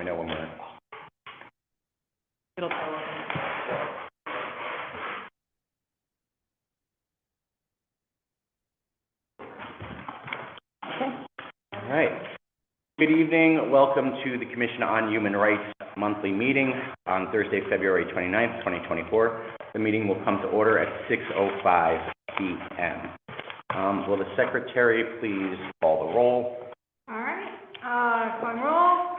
me know when we're... It'll tell us. All right. Good evening. Welcome to the Commission on Human Rights monthly meeting on Thursday, February 29th, 2024. The meeting will come to order at 6:05 p.m. Will the secretary please call the roll? All right. Calling roll.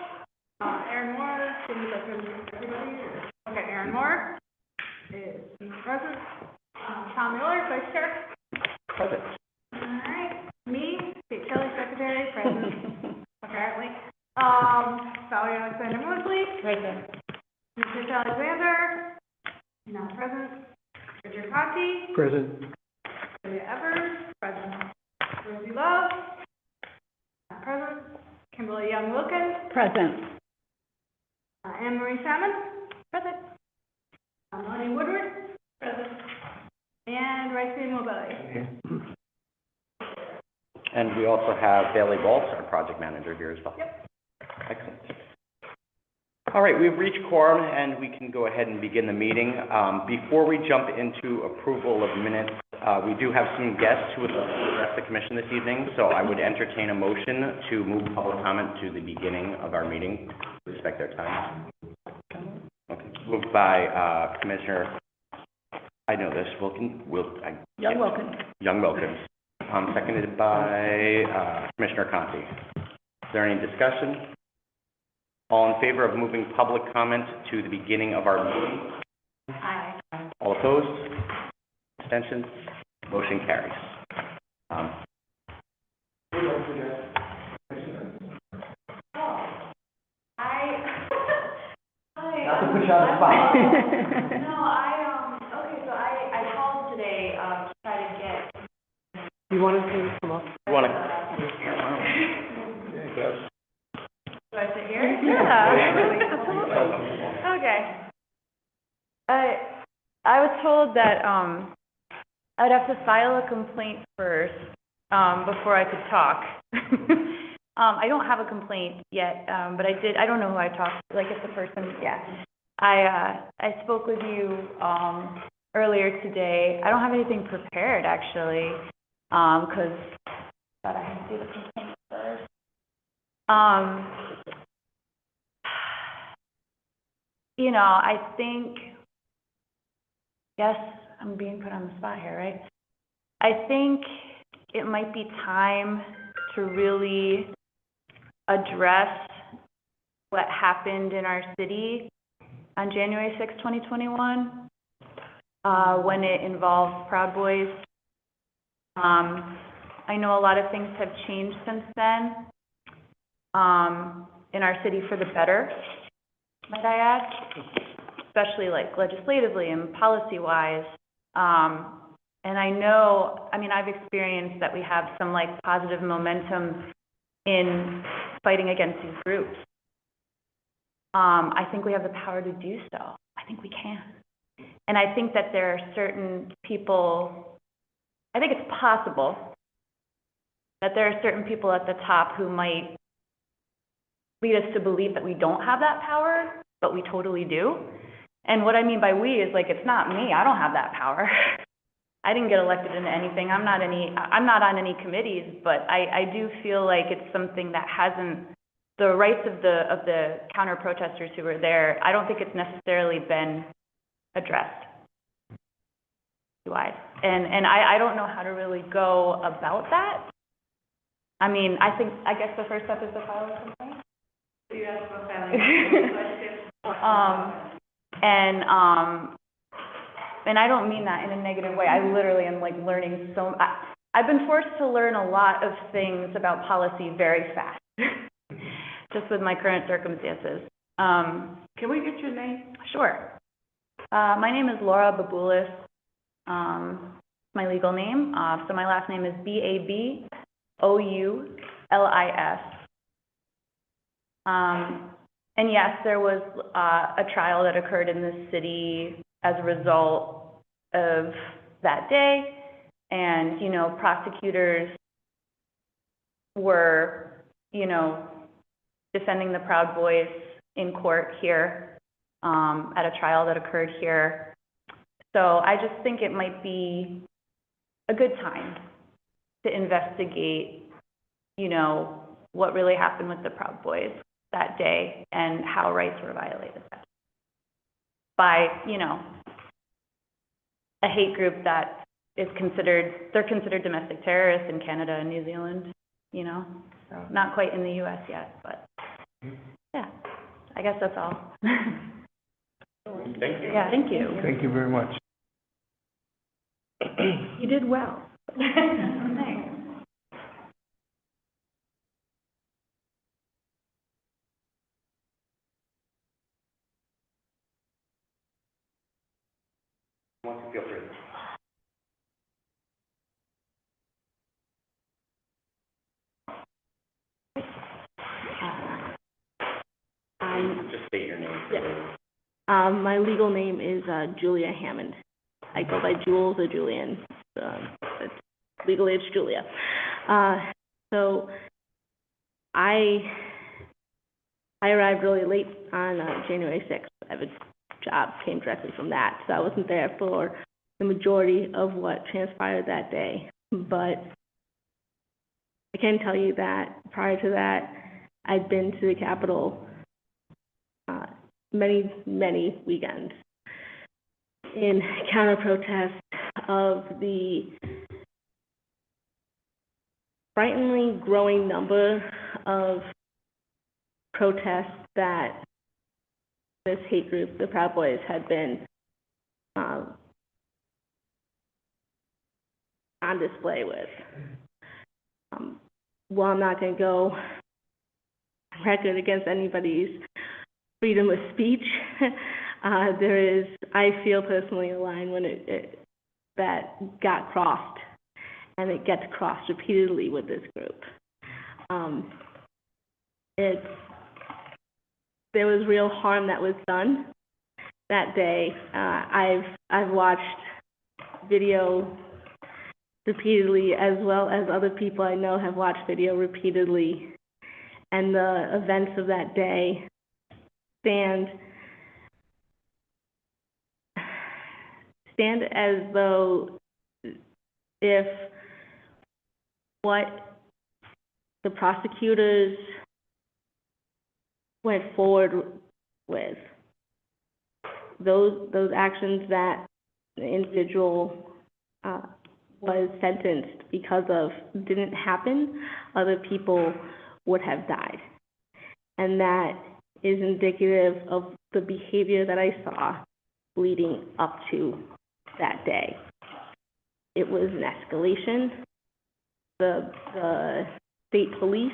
Aaron Moore. Everybody. Okay, Aaron Moore is present. Tom Miller, Vice Chair. Present. All right. Me, Kate Shelley, Secretary, present. Apparently. Valerie Alexander Mosley. Present. Mr. Alexander. Not present. Richard Conti. Present. Julia Evers. Present. Rosie Love. Not present. Kimberly Young Wilkins. Present. Anne Marie Salmon. Present. Melanie Woodward. Present. And Rice Mobility. And we also have Bailey Baltz, our project manager, here as well. Yep. Excellent. All right, we've reached quorum, and we can go ahead and begin the meeting. Before we jump into approval of minutes, we do have some guests who would like to address the commission this evening, so I would entertain a motion to move public comment to the beginning of our meeting. Respect their time. Okay. Moved by Commissioner, I know this, Young Wilkins. Young Wilkins. Seconded by Commissioner Conti. Is there any discussion? All in favor of moving public comment to the beginning of our meeting? Aye. All opposed? Abstentions? Motion carries. Not to put you on the spot. Okay, so I called today, to try to get. You want to come up? You want to? Do I sit here? Yeah. Okay. I was told that I'd have to file a complaint first before I could talk. I don't have a complaint yet, but I don't know who I talked to, like if the person, yeah. I spoke with you earlier today. I don't have anything prepared actually, because I had to do the complaint first. You know, I think, yes, I'm being put on the spot here, right? I think it might be time to really address what happened in our city on January 6, 2021, when it involved Proud Boys. I know a lot of things have changed since then in our city for the better, might I add, especially like legislatively and policy-wise. And I know, I mean, I've experienced that we have some like positive momentum in fighting against these groups. I think we have the power to do so. I think we can. And I think that there are certain people, I think it's possible that there are certain people at the top who might lead us to believe that we don't have that power, but we totally do. And what I mean by we is like, it's not me. I don't have that power. I didn't get elected into anything. I'm not on any committees, but I do feel like it's something that hasn't, the rights of the counter protesters who were there, I don't think it's necessarily been addressed. And I don't know how to really go about that. I mean, I guess the first step is to file a complaint. So you asked about filing. And I don't mean that in a negative way. I literally am like learning I've been forced to learn a lot of things about policy very fast, just with my current circumstances. Can we get your name? Sure. My name is Laura Baboulis. My legal name. So my last name is Baboulis. And yes, there was a trial that occurred in the city as a result of that day. And, you know, prosecutors were, you know, defending the Proud Boys in court here, at a trial that occurred here. So I just think it might be a good time to investigate, you know, what really happened with the Proud Boys that day and how rights were violated by, you know, a hate group that is they're considered domestic terrorists in Canada and New Zealand, you know, so not quite in the US yet, but yeah, I guess that's all. Thank you. Yeah, thank you. Thank you very much. You did well. Thanks. Want to feel free. Just state your name. My legal name is Julia Hammond. I go by Jules or Julian. But legally, it's Julia. So I arrived really late on January 6th. I have a job, came directly from that, so I wasn't there for the majority of what transpired that day. But I can tell you that prior to that, I'd been to the Capitol many, many weekends in counter-protest of the frighteningly growing number of protests that this hate group, the Proud Boys, had been on display with. While I'm not going to go on record against anybody's freedom of speech, there is, I feel personally, a line when that got crossed, and it gets crossed repeatedly with this group. There was real harm that was done that day. I've watched video repeatedly, as well as other people I know have watched video repeatedly, and the events of that day stand as though if what the prosecutors went forward with, those actions that the individual was sentenced because of didn't happen, other people would have died. And that is indicative of the behavior that I saw leading up to that day. It was an escalation. The state police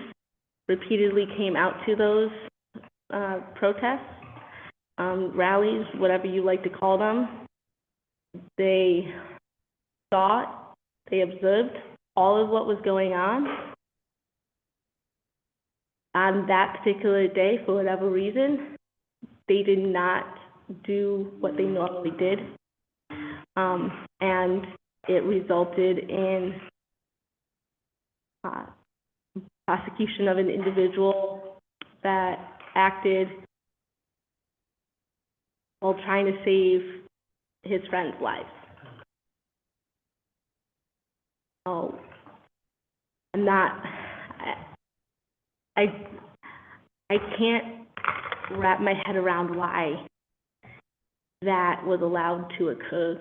repeatedly came out to those protests, rallies, whatever you like to call them. They saw it, they observed all of what was going on. On that particular day, for whatever reason, they did not do what they normally did. And it resulted in prosecution of an individual that acted while trying to save his friend's life. So, I'm not, I can't wrap my head around why that was allowed to occur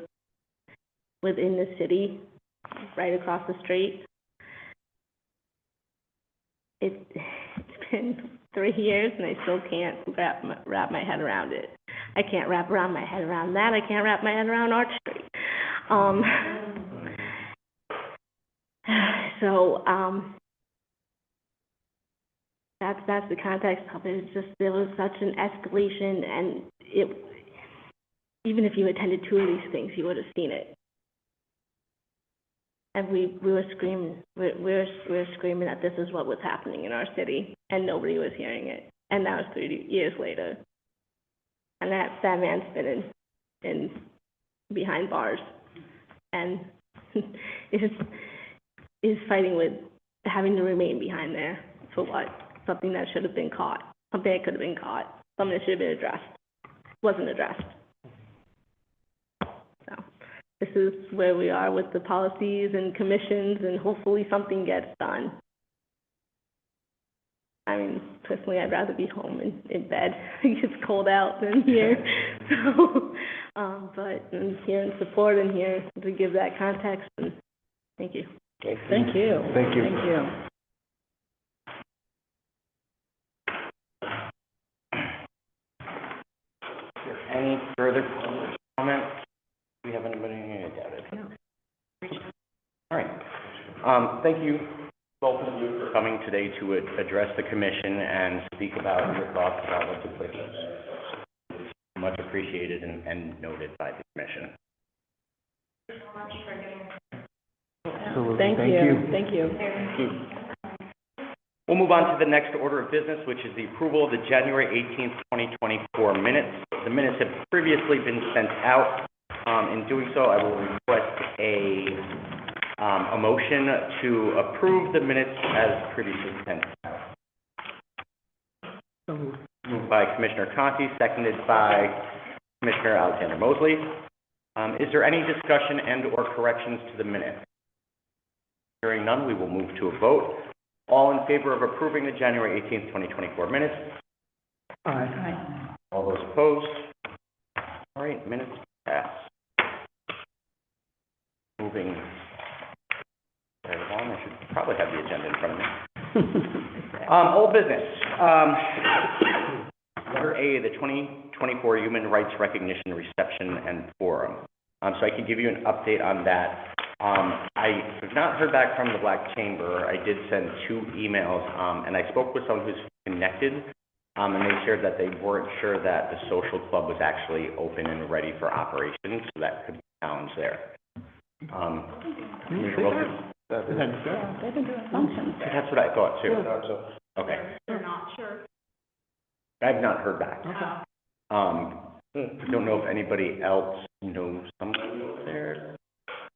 within the city, right across the street. It's been 3 years and I still can't wrap my head around it. I can't wrap around my head around that. I can't wrap my head around Arch Street. That's the context of it. It's just there was such an escalation, and even if you attended 2 of these things, you would have seen it. And we were screaming. We were screaming that this is what was happening in our city, and nobody was hearing it. And that was 3 years later. And that man's been in behind bars, and is fighting with having to remain behind there for what? Something that should have been caught. Something that could have been caught. something that should have been addressed, wasn't addressed. So, this is where we are with the policies and commissions, and hopefully something gets done. I mean, personally, I'd rather be home in bed. It's cold out than here. So, but I'm here in support and here to give that context, and thank you. Thank you. Thank you. Thank you. Any further comments? Do we have anybody? I doubt it. All right. Thank you, both of you, for coming today to address the commission and speak about your thoughts about what took place. Much appreciated and noted by the commission. Absolutely. Thank you. Thank you. Thank you. We'll move on to the next order of business, which is the approval of the January 18th, 2024 minutes. The minutes have previously been sent out. In doing so, I will request a motion to approve the minutes as previously sent out. Moved by Commissioner Conti, seconded by Commissioner Alexander Mosley. Is there any discussion and/or corrections to the minutes? Hearing none, we will move to a vote. All in favor of approving the January 18th, 2024 minutes? Aye. All those opposed? All right, minutes pass. Moving right along, I should probably have the agenda in front of me. Old business. Letter A, the 2024 Human Rights Recognition Reception and Forum. So I can give you an update on that. I have not heard back from the Black Chamber. I did send 2 emails, and I spoke with someone who's connected, and they shared that they weren't sure that the social club was actually open and ready for operations, so that could be a challenge there. Commissioner Wilson? They've been doing functions. That's what I thought too. Okay. They're not sure. I've not heard back. Don't know if anybody else knows somebody over there.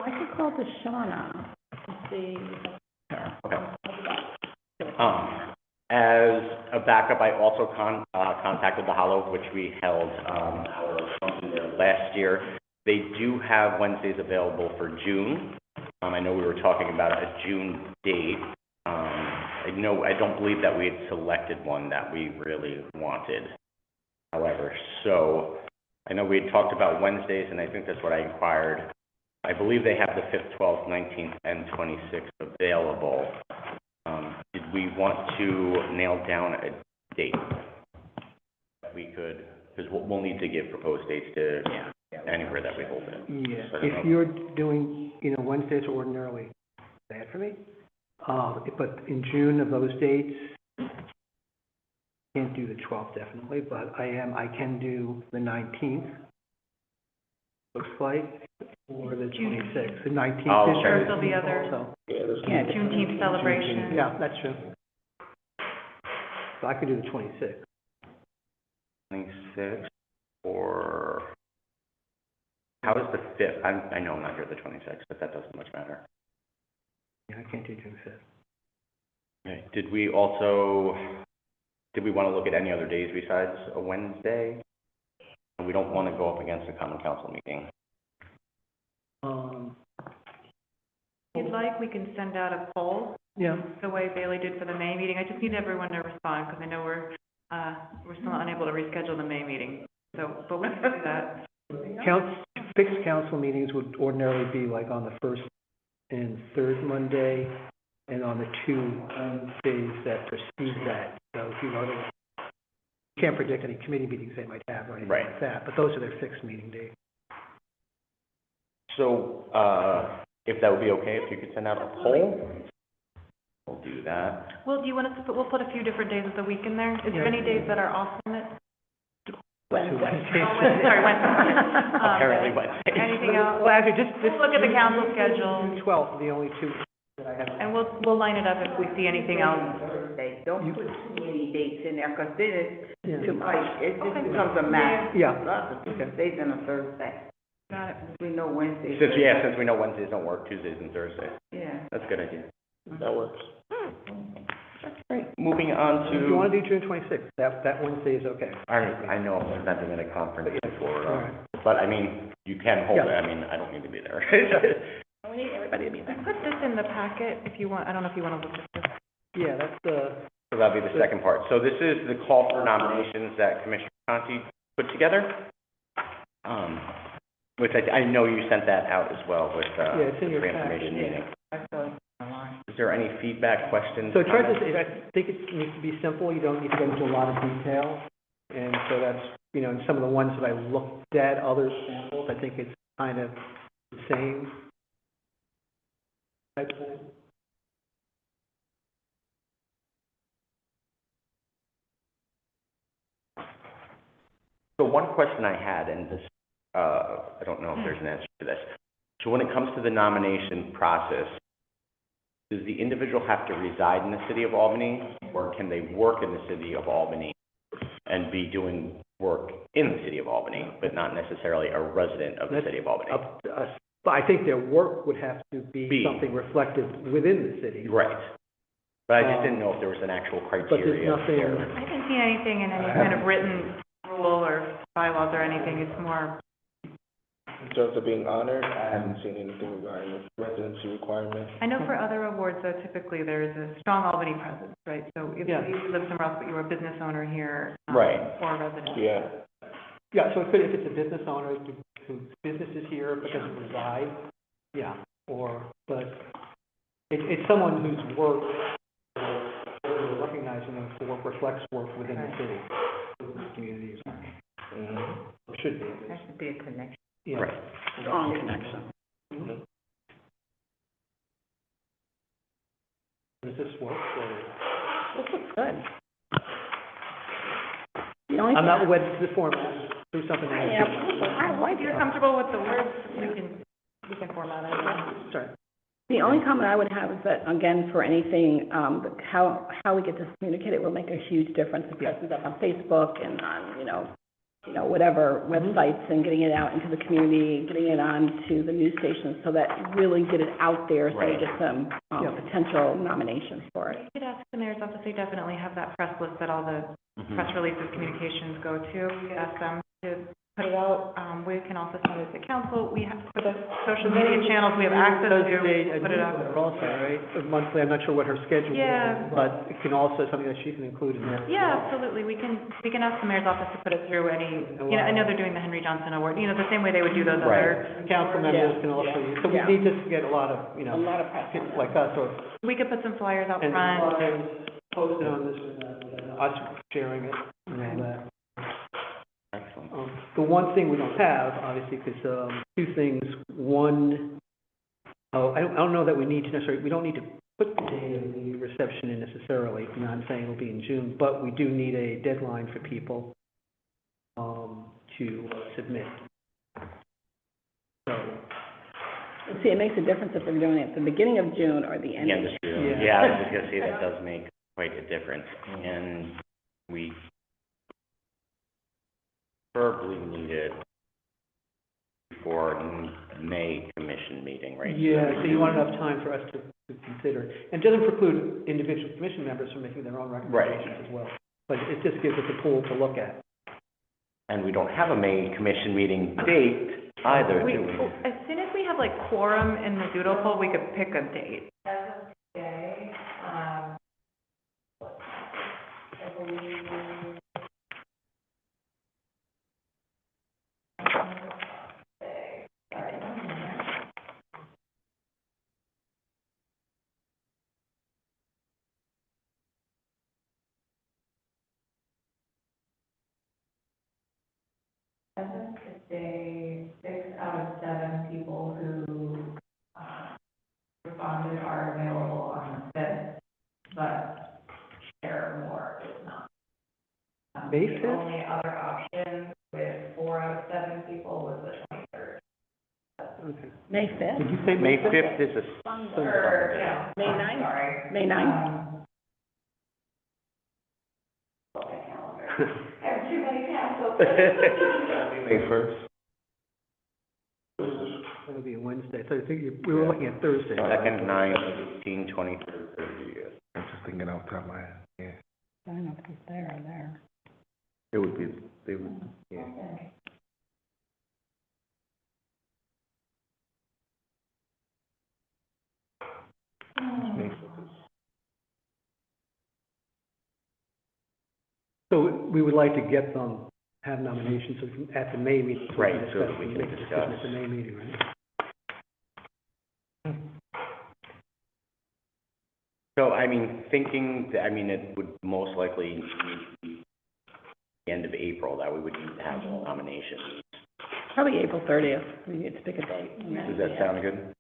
I could call the Shauna and see. Okay. As a backup, I also contacted the Hollow, which we held our function there last year. They do have Wednesdays available for June. I know we were talking about a June date. I don't believe that we had selected one that we really wanted. However, so I know we had talked about Wednesdays, and I think that's what I inquired. I believe they have the 5th, 12th, 19th, and 26th available. Did we want to nail down a date that we could, because we'll need to give proposed dates to anywhere that we hold it. Yeah, So I don't if know. you're doing, Wednesdays are ordinarily bad for me. But in June of those dates, can't do the 12th definitely, but I can do the 19th. Looks like, or the 26th. The 19th Oh, is sure. There'll be other also. Juneteenth celebration. Yeah, that's true. So I could do the 26th. 26th, or how is the 5th? I know I'm not here the 26th, but that doesn't much matter. Yeah, I can't do June 5th. Okay. Did we want to look at any other days besides a Wednesday? We don't want to go up against a common council meeting. If you'd like, we can send out a poll, Yeah. the way Bailey did for the May meeting. I just need everyone to respond, because I know we're still unable to reschedule the May meeting. So, but we can do that. Fixed council meetings would ordinarily be like on the 1st and 3rd Monday, and on the 2 Wednesdays that precede that. So if you can't predict any committee meetings they might have or anything Right. like that, but those are their fixed meeting dates. So, if that would be okay, if you could send out a poll, we'll do that. Well, do you want us to put, we'll put a few different days of the week in there? Is there any days that are off limits? Wednesday. Sorry, Wednesday. Apparently Wednesday. Anything else? Well, actually, just We'll look at the council schedule, June 12th, the only 2 that I have. and we'll line it up if we see anything else. Thursday, don't put too many dates in there, because then it's Yeah. too much, it just becomes a mass. Yeah. Lots of Tuesdays and a Thursday. Got it. We know Wednesdays. Since we know Wednesdays don't work, Tuesdays and Thursdays. Yeah. That's a good idea. That works. Great. moving on If you want to, to do June 26th, that Wednesday is okay. I know I'm presenting at a conference before, All right. but I mean, you can hold it, Yeah. I mean, I don't need to be there. We need everybody to be there. Put this in the packet if you want, I don't know if you want to look at this. Yeah, that's the, So that'll be the second part. So this is the call for nominations that Commissioner Conti put together. Which I know you sent that out as well with, Yeah, it's in your the packet, information yeah. meeting. I saw it online. Is there any feedback, questions? so try to, comments? I think it needs to be simple, you don't need to go into a lot of detail. And so that's, you know, some of the ones that I looked at, other samples, I think it's kind of the same type of thing. So one question I had, and this, I don't know if there's an answer to this. So when it comes to the nomination process, does the individual have to reside in the city of Albany, or can they work in the city of Albany and be doing work in the city of Albany, but not necessarily a resident of the city of Albany? Up to us. But I think their work would have to be something reflective within the city. Right. But I just didn't know if there was an actual But there's criteria nothing, there. I haven't seen anything in any kind of written rule or bylaws or anything, it's more, In terms of being honored, I haven't seen anything regarding the residency requirement. I know for other awards though, typically there's a strong Albany presence, right? So if Yeah. you live somewhere else, but you're a business owner here, Right. or a resident. Yeah. yeah, so it could, if it's a business owner whose business is here but doesn't reside, yeah, but it's someone whose work, or recognizing them for work reflects work within the city, within the community, or should be. There should be a connection. Yeah. Right. Strong connection. Does this work, or? This looks good. The only I'm thing- not wedded to the format, do something else. Yeah, I like If you're it. comfortable with the words, we can format it. Sorry. The only comment I would have is that, again, for anything, how we get this communicated will make a huge difference. If it's up on Facebook and on, you know, whatever websites, and getting it out into the community, getting it on to the news stations, so that you really get it out there, so you Right. get some, Yeah. potential nominations for it. You could ask the mayor's office, they definitely have that press list that all the press releases, communications go to. We could ask them to put it out. We can also send it to council. We have, for the social media channels, we have access Does to, a put it out. newsletter also, right, monthly, I'm not sure what her schedule Yeah. is, but it can also, something that she can include in there. Yeah, absolutely. We can ask the mayor's office to put it through any, you know, I know they're doing the Henry Johnson Award, you know, the same way they would do those other. Council members can also use, so we Yeah. need to get a lot of, you A know, lot of press. people like us, or, We could put some flyers out and front. flyers posted on this, and us sharing it, and all that. Excellent. The one thing we don't have, obviously, because, two things, one, I don't know that we need to necessarily, we don't need to put the date of the reception in necessarily, I'm not saying it'll be in June, but we do need a deadline for people, to submit. So, See, it makes a difference if they're doing it at the beginning of June or the end Yeah, of this June. year. Yeah. Yeah, I was just gonna say that does make quite a difference, and we probably need it before May commission meeting, right? yeah, so you want enough time for us to consider. And it doesn't preclude individual commission members from making their own recommendations as well. But it just gives us a pool to look at. And we don't have a May commission meeting date either, do we? As soon as we have like quorum in the doodle poll, we could pick a date. As of today, 6 out of 7 people who responded are available on the 5th, but Share Moore is not. May The 5th? only other option with 4 out of 7 people was the 23rd. Okay. May Did 5th? you say May May 5th? fifth is a Or, no, May I'm 9th? sorry. May 9th? Look at calendar. I have too many tabs open. May 1st. That'll be a Wednesday, so I think we were looking at Thursday. second, 9, 18, 23rd, 30th. I'm just thinking off the top of my head, yeah. It would be, they would, yeah. So we would like to get them, have nominations at the May meeting. So we can Right, so that we can make a decision at the May meeting, right? So, I mean, thinking, that, I mean, it would most likely be the end of April that we would need to have nominations. Probably April 30th, we need to pick a date. Does that sound good?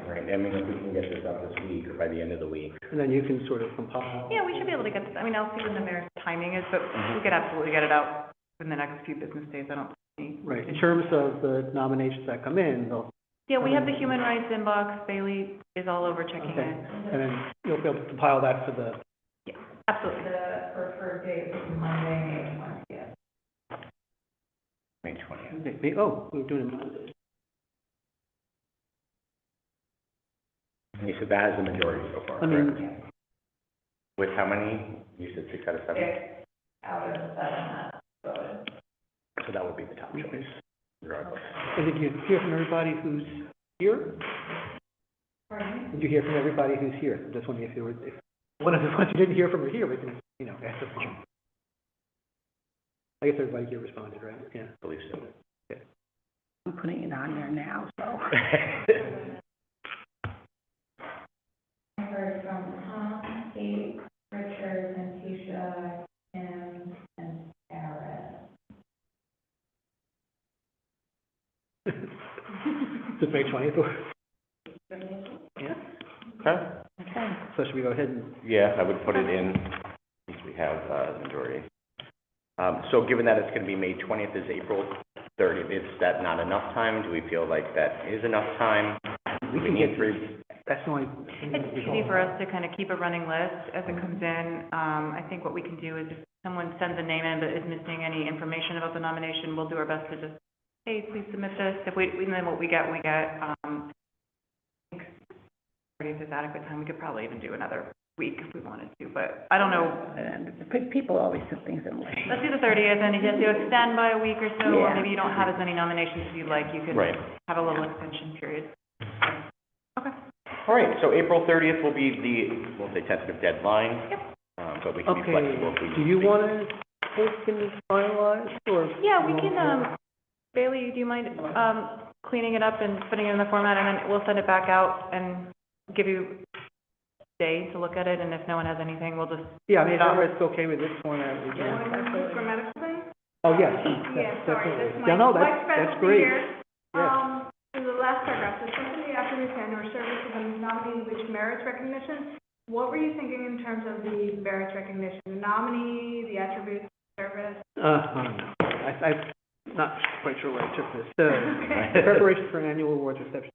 Right, I mean, if we can get this out this week or by the end of the week. And then you can sort of compile. Yeah, we should be able to get this, I mean, I'll see when the mayor's timing is, but we could absolutely get it out in the next few business days, I don't see. Right, in terms of the nominations that come in, they'll, Yeah, we have the human rights inbox, Bailey is all over checking okay, it. and then you'll be able to compile that for the, Absolutely. The preferred date is Monday, May 20th. May 20th. we're doing it Monday. You said that is the majority so far, I mean, correct? With how many? You said 6 out of 7? 6 out of 7 that voted. So that would be the top choice. Regardless. and did you hear from everybody who's here? Pardon me? Did you hear from everybody who's here? I'm just wondering if there was, if one of the ones you didn't hear from are here, we can, ask them. I guess everybody here responded, right? Yeah. I believe so. I'm putting it on there now, so. I heard from Tom, Kate, Richard, and Tisha, Kim, and Sarah. Is it May 20th or? Yeah, Okay. so should we go ahead and, Yeah, I would put it in, since we have the majority. So given that it's going to be May 20th is April 30th, is that not enough time? Do we feel like that is enough time? Do we need 3? that's the only. It's easy for us to kind of keep a running list as it comes in. I think what we can do is if someone sends a name in but is missing any information about the nomination, we'll do our best to just, hey, please submit this. If we, and then what we get, we get. I think 30th is adequate time. We could probably even do another week if we wanted to, but I don't know. And people always put things in late. Let's do the 30th, and if you have to extend by a week or so, or Yeah. maybe you don't have as many nominations as you'd like, you could Right. have a little extension period. Okay. All right, so April 30th will be the, we'll say tentative deadline. Yep. But we can be flexible if we need Do you to be. want to take and finalize, or? Yeah, we can, Bailey, do you mind, cleaning it up and putting it in the format, and then we'll send it back out and give you a day to look at it, and if no one has anything, we'll just. Yeah, I mean, if everyone's okay with this format, we can. Grammatical thing? Oh, yes. Yeah, sorry, that's Yeah, no, my that's specialty great. here. Yes. In the last paragraph, the specialty attributes and or service of a nominee which merits recognition. What were you thinking in terms of the merits recognition? The nominee, the attributes, service? I'm not quite sure where I took this. So, preparation for annual awards reception.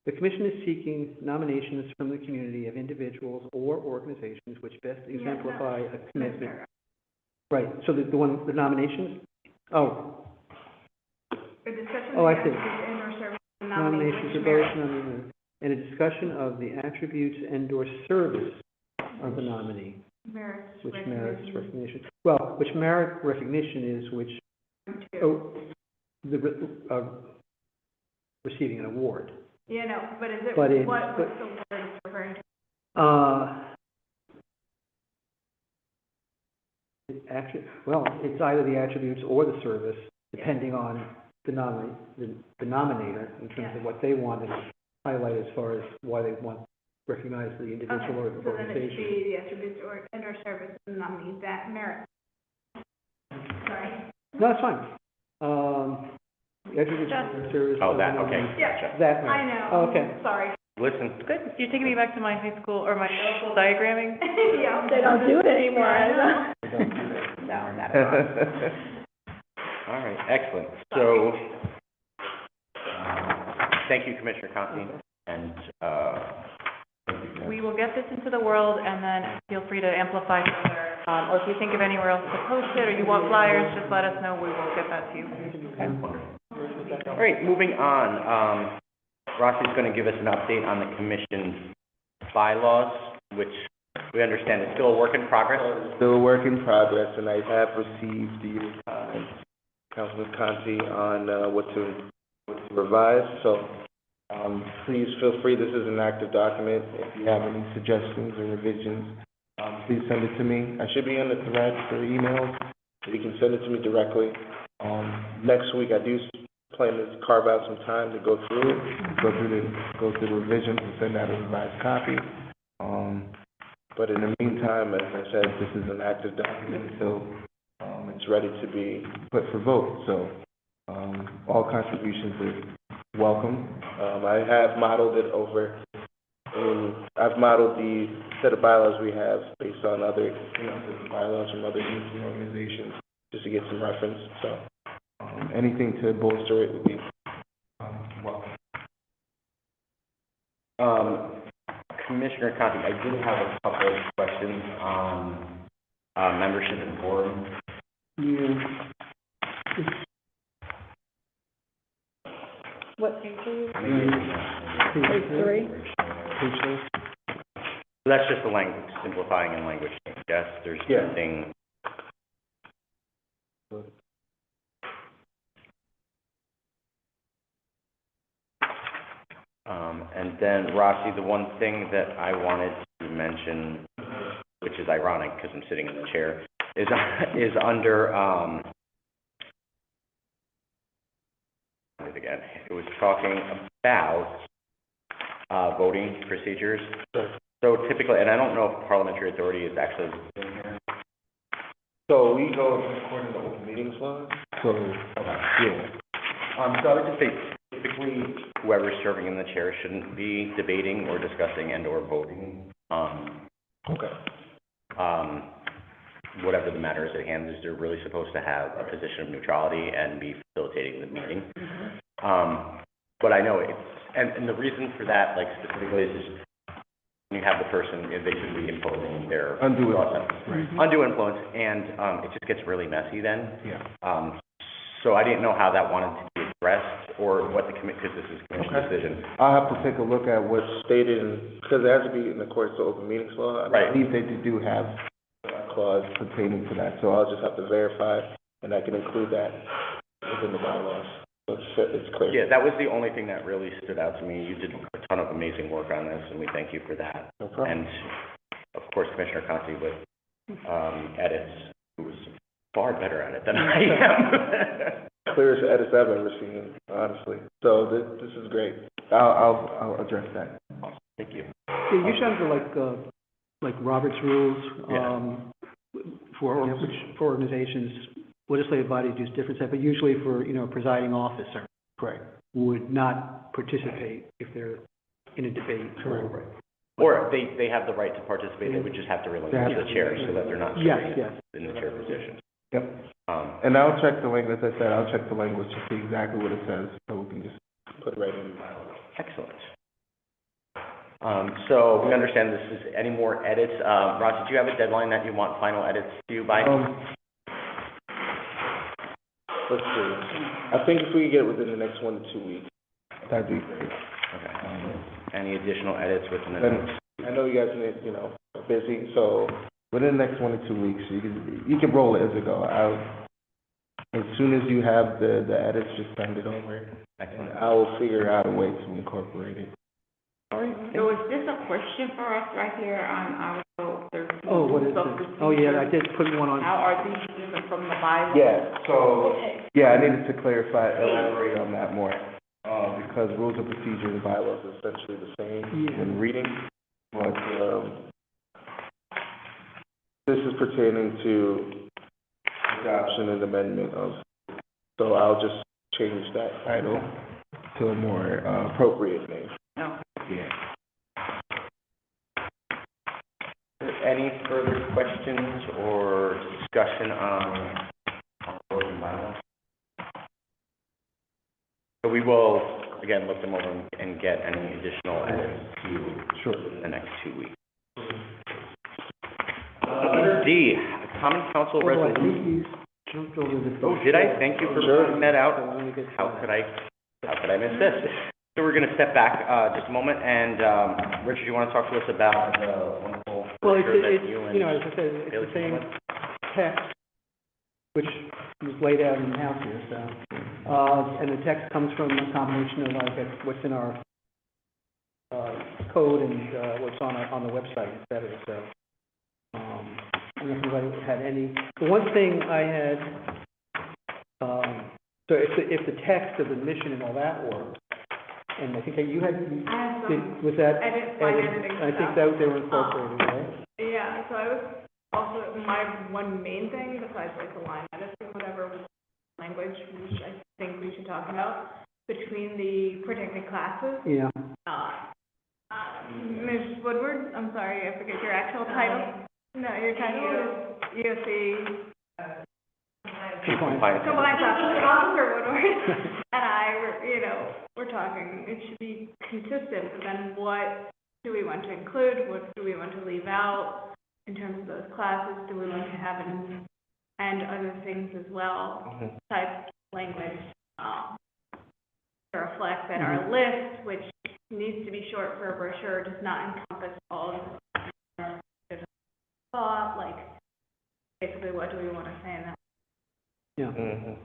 The commission is seeking nominations from the community of individuals or organizations which best exemplify a commitment. Right, so the the nominations? Oh, A discussion Oh, of I the see. attributes and or service of the nominee nominations which are merits. both nominated, and a discussion of the attributes and or service of the nominee, Merits which merits recognition. recognition. Well, which merit recognition is which, Two. receiving an award. Yeah, no, but is it, But it's- what's the word it's referring to? It's either the attributes or the service, depending on the denominator in terms of what they want to highlight as far as why they want to recognize the individual or Okay, the so then it should organization. be the attributes or, and or service of the nominee that merit. Sorry. No, that's fine. The attributes and service. Oh, of the that, okay, nominee. Yeah. gotcha. That I merit. know. Oh, okay. Sorry. Listen. Good, you're taking me back to my high school, or my middle school diagramming. Yeah. They don't do it anymore. Yeah, I know. No, not at all. All right, excellent. So, thank you, Commissioner Constantine, and, We will get this into the world, and then feel free to amplify further. Or if you think of anywhere else to post it, or you want flyers, just let us know, we will get that to you. all right, moving on. Rossi's going to give us an update on the commission's bylaws, which We understand it's still a work in progress. Still a work in progress, and I have received the comments, Councilman Conti, on what to revise, so, please feel free, this is an active document. If you have any suggestions or revisions, please send it to me. I should be in the thread for emails, so you can send it to me directly. Next week, I do plan to carve out some time to go through it, go through the revisions and send out a revised copy. But in the meantime, as I said, this is an active document, so, it's ready to be put for vote, so, all contributions are welcome. I have modeled it I've modeled the set of bylaws we have based on other, bylaws from other community organizations, just to get some reference, so, anything to bolster it would be, welcome. Commissioner Conti, I did have a couple of questions on, membership and board. What page are you? Page 3? That's just the language, simplifying and language change, yes? There's Yeah. nothing. And then, Rossi, the one thing that I wanted to mention, which is ironic because I'm sitting in the chair, is under, again, it was talking about, voting procedures. So typically, and I don't know if parliamentary authority is actually in here. So we go according to open meetings laws, so, yeah. So I would just say, typically, whoever's serving in the chair shouldn't be debating or discussing and or voting, Okay. whatever the matter is at hand, is they're really supposed to have a position of neutrality and be facilitating the meeting. But I know and the reason for that, like specifically, is when you have the person, they should be imposing their Undue thoughts influence, on- right. undue influence, and it just gets really messy then. Yeah. So I didn't know how that wanted to be addressed, or what the because this is commission Okay. decision. I'll have to take a look at what's stated, because it has to be in accordance to open meetings law. Right. I believe they do have a clause pertaining to that, so I'll just have to verify, and I can include that within the bylaws. So it's clear. Yeah, that was the only thing that really stood out to me. You did a ton of amazing work on this, and we thank you for that. No problem. And, of course, Commissioner Conti with, edits, who was far better at it than I am. Clearest edits I've ever seen, honestly. So this is great. I'll address that. Thank you. Yeah, usually under like Robert's rules, for organizations, legislative bodies use different stuff, but usually for, presiding officer Correct. would not participate if they're in a debate. Correct. Or they have the right to participate, they would just have to relinquish the chair so that they're not Yes, serving yes. in the chair position. Yep. And I'll check the language, as I said, I'll check the language to see exactly what it says, so we can just put it right in the bylaws. Excellent. So we understand this is any more edits. Ross, did you have a deadline that you want final edits to you by? Let's see. I think if we could get it within the next 1 to 2 weeks, that'd be great. Okay. Any additional edits within the And next? I know you guys are busy, so within the next 1 to 2 weeks, you can roll it as it go. As soon as you have the edits, just send it over, and I will figure out a way to incorporate it. So is this a question for us right here on Article 13? Oh, what is it? Oh, yeah, I did put one on. How are these different from the bylaws? Yeah, so, I needed to elaborate on that more, because rules of procedure and bylaws are essentially the same when reading, but, this is pertaining to adoption and amendment of, so I'll just change that title to a more appropriate name. No. Yeah. Any further questions or discussion on voting bylaws? So we will, again, look them over and get any additional edits to you in the next 2 weeks. D, Common Council resolution. Jumped over the. Oh, did I? Thank you for pointing that out. How could I miss this? So we're gonna step back, just a moment, and, Richard, you wanna talk to us about the wonderful Well, brochure that it's, you and you know, as I said, it's Bailey the came same up with? text, which was laid out in the house here, so. And the text comes from a combination of like what's in our, code and, what's on the website, et cetera, so. I don't know if anybody had any, the one thing I had, so if the text of the mission and all that worked, and I think that you had, I have some was that? edit, fine editing I think stuff. that they were incorporated, right? Yeah, so I was also, my one main thing, besides like the line edits and whatever, was language, which I think we should talk about, between the protected classes. Yeah. Ms. Woodward, I'm sorry, I forget your actual title. No, your title is EOC. Compliance. Compliance Officer Woodward and I we're talking, it should be consistent, but then what do we want to include? What do we want to leave out in terms of those classes? Do we want to have it and other things as well, type language, to reflect that our list, which needs to be short for a brochure, does not encompass all of the thought, like, basically what do we want to say in that? Yeah. Mhm.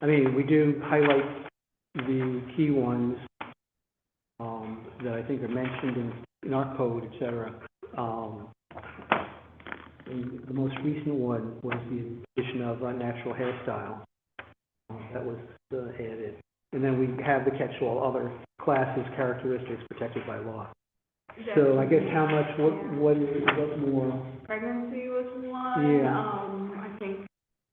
I mean, we do highlight the key ones, that I think are mentioned in our code, et cetera. And the most recent one was the addition of a natural hairstyle. That was added. And then we have the catch-all other classes, characteristics protected by law. So I guess how much, what more? Pregnancy was one. Yeah. I think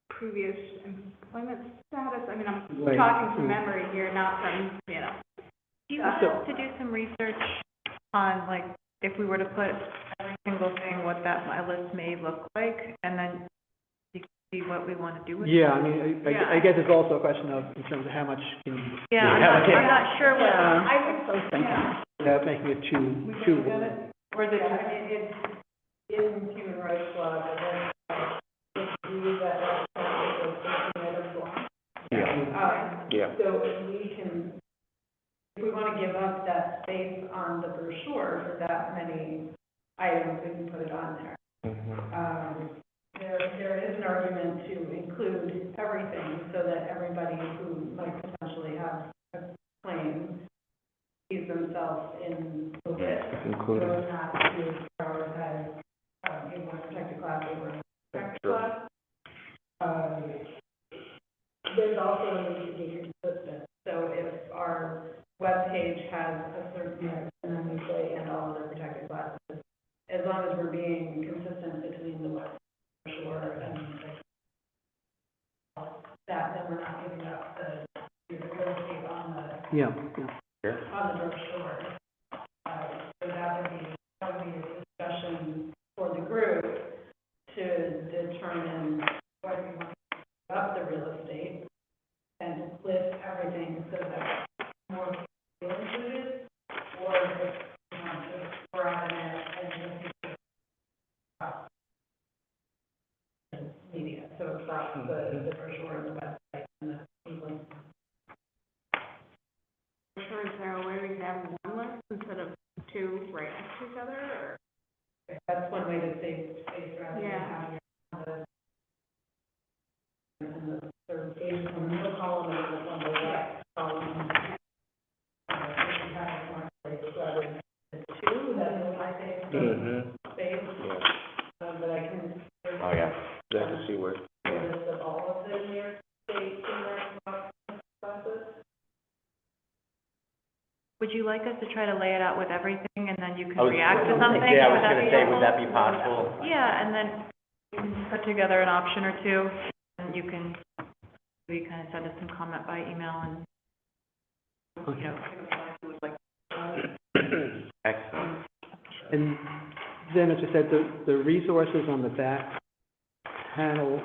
previous employment status. I mean, I'm Right. talking from memory here, not from, Do you want us to do some research on, like, if we were to put every single thing, what my list may look like, and then you can see what we want to do with it? Yeah, I mean, I guess it's also a question of, in terms of how much can you, Yeah, I'm not sure what, I think so, yeah. without making it too. or is it just? In human rights law, but then, if you use that, Yeah. so if we can, if we want to give up that space on the brochure for that many items, we can put it on there. There is an argument to include everything so that everybody who might potentially have a claim sees themselves in the list. Included. So not to prioritize, in one protected class over a protected class. There's also a need to be consistent. So if our webpage has a certain mix, and then we say, and all other protected classes, as long as we're being consistent between the web brochure and that, then we're not giving up the real estate on Yeah. the brochure. So that would be a discussion for the group to determine whether we want to give up the real estate and list everything so that more people are included, or if we want to broaden it and just media, so across the brochure and the website and the link. Sure, is there a way we can have one list instead of two right next to each other, or? That's one way to save space rather than Yeah. having the and the third page from the column and the one below column. If you have more space rather than the two, then I think space. But I can. Oh, yeah. I can see where. A list of all of the New York State classes. Would you like us to try to lay it out with everything, and then you can I was- react to something? Yeah, I was Would that gonna be say, would that helpful? be possible? Yeah, and then you can put together an option or two, and you can, we kind of send us some comment by email and, you know, Excellent. And then, as I said, the resources on the back panel,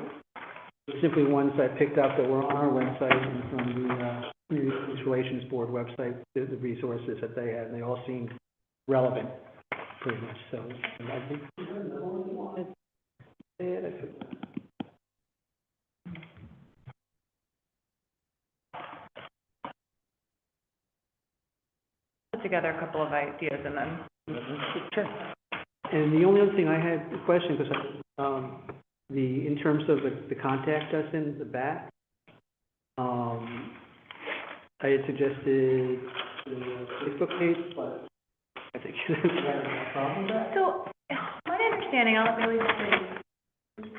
simply ones I picked up that were on our website and from the Community Relations Board website, the resources that they had, and they all seemed relevant, pretty much, so. And I think the only one that said, I could- put together a couple of ideas and then. Sure. And the only other thing I had a question, because, in terms of the contact us in the back, I had suggested the Facebook page, but I think you have a problem with that. So, my understanding, I'll really say,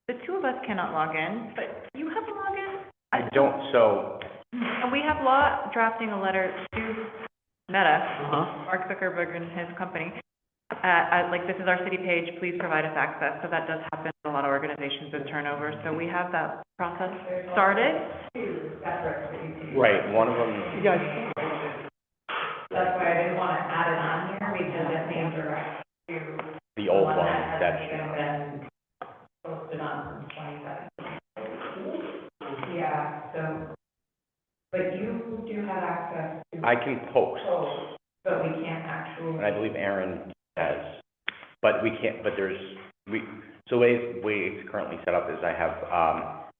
the two of us cannot log in, but you have a login? I don't, so, And we have law drafting a letter to Meta, Uh-huh. Mark Zuckerberg and his company, like, this is our city page, please provide us access. So that does happen in a lot of organizations with turnover. So we have that process started. right, one of them, You guys, That's why I didn't want to add it on here, because it seems direct to the old one, that that's, has been posted on from 2017. Yeah, so, but you do have access to I can post, posts, but we can't actually. and I believe Aaron has, but we can't, but there's, so the way it's currently set up is I have,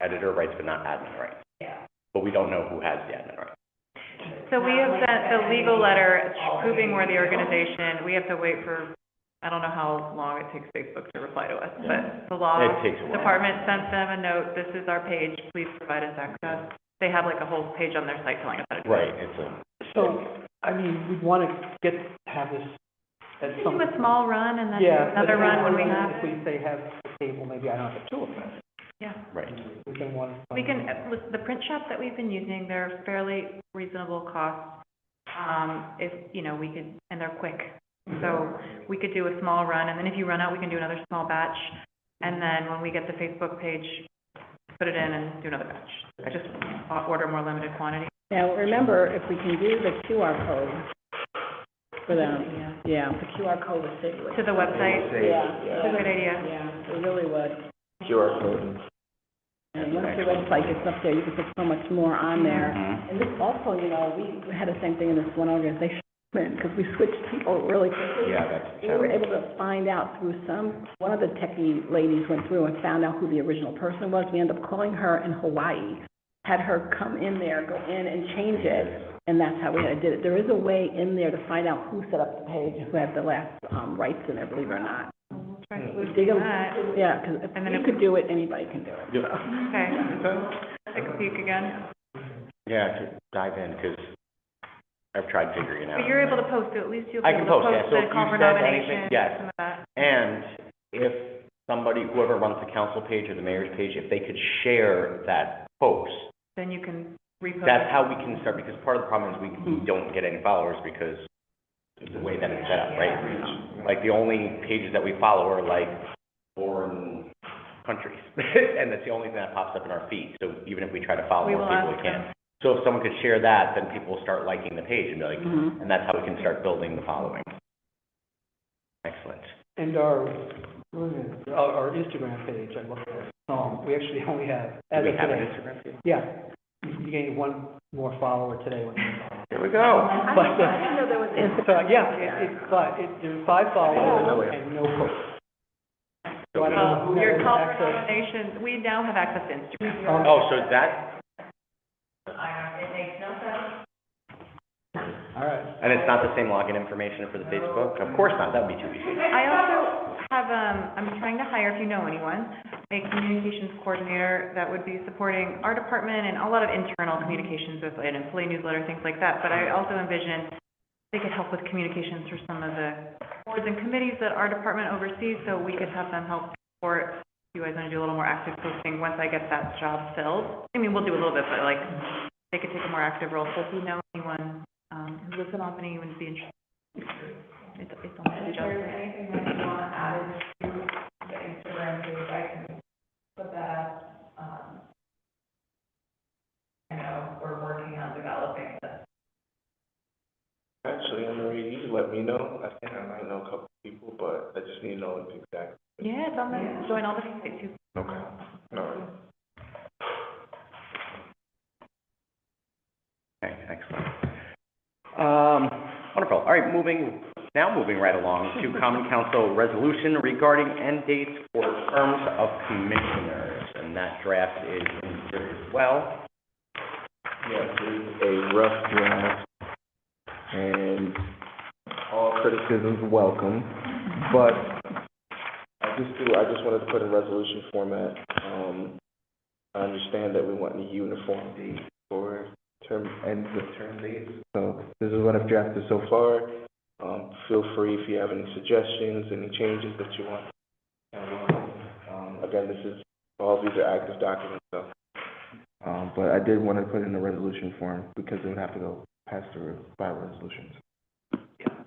editor rights, but not admin rights. Yeah. But we don't know who has the admin rights. So we have sent the legal letter proving we're the organization. We have to wait for, I don't know how long it takes Facebook to reply to us, but the law It takes a while. department sent them a note, this is our page, please provide us access. They have like a whole page on their site telling us how to do it. Right, it's a, so, I mean, we'd want to have this at We some. can do a small run and then do Yeah. another run when we have. If we say have a table, maybe I don't have two of them. Yeah. right. We can one. We can, the print shop that we've been using, they're fairly reasonable costs. If, you know, we could, and they're quick. So we could do a small run, and then if you run out, we can do another small batch. And then when we get the Facebook page, put it in and do another batch. I just order more limited quantity. Now, remember, if we can do the QR code for them, yeah, the QR code would save it. To the website, Yeah, it's a good idea. yeah, it really would. QR code. And once the website gets up there, you can put so much more on there. Mhm. And this also, you know, we had the same thing in this one organization, because we switched people really quickly. Yeah, that's We were able to find out through one of the techie ladies went through and found out who the original person was. We ended up calling her in Hawaii, had her come in there, go in and change it, and that's how we did it. There is a way in there to find out who set up the page, who had the last, rights in there, believe it or not. We'll try to Dig do 'em- that. Yeah, because if And then you if- could do it, anybody can do it. Yep. Okay, take a peek again. Yeah, to dive in, because I've tried figuring it out. But you're able to post it, at least you'll be I can able to post, yeah. post So the if call you for said nomination, anything- yes. some of that. And if somebody, whoever runs the council page or the mayor's page, if they could share that post, Then you can repost. that's how we can start, because part of the problem is we don't get any followers because of the way that it's set up, right? Like, the only pages that we follow are like foreign countries, and that's the only thing that pops up in our feed, so even if we try to follow We more will people, we ask can't. So if someone could share that, then people will start liking the page and be like, Mhm. and that's how we can start building the following. Excellent. And our Instagram page, I looked at, we actually only have, as Do of we have an today. Instagram page? Yeah, you gained one more follower today. There we go. But, I didn't know there was so, there's 5 followers and no posts. So I don't know who Your has call for access. nominations, we now have access to Instagram. Oh, so that, It makes no sense. All right. and it's not the same login information for the Facebook? Of course not, that would be too easy. I also have, I'm trying to hire, if you know anyone, a communications coordinator that would be supporting our department and a lot of internal communications with an employee newsletter, things like that. But I also envision they could help with communications for some of the boards and committees that our department oversees, so we could have them help support. If you guys want to do a little more active posting once I get that job filled. I mean, we'll do a little bit, but like, they could take a more active role. So if you know anyone, who lives in Albany, who would be interested, it's on the If job. there's anything that you want added to the Instagram page, I can put that, I know we're working on developing this. Actually, Marie, you can let me know. I think I might know a couple people, but I just need to know exactly. Yeah, it's on the, join all the sites too. Okay. All right. Okay, excellent. Wonderful. All right, moving right along to Common Council resolution regarding end dates for terms of commissioners, and that draft is in here as well. Yes, it's a rough draft, and all criticisms welcome. But I just wanted to put in resolution format. I understand that we want a uniform date for ends of term dates. So this is what I've drafted so far. Feel free if you have any suggestions, any changes that you want. Again, all of these are active documents, so. But I did want to put in a resolution form because it would have to go past by resolutions.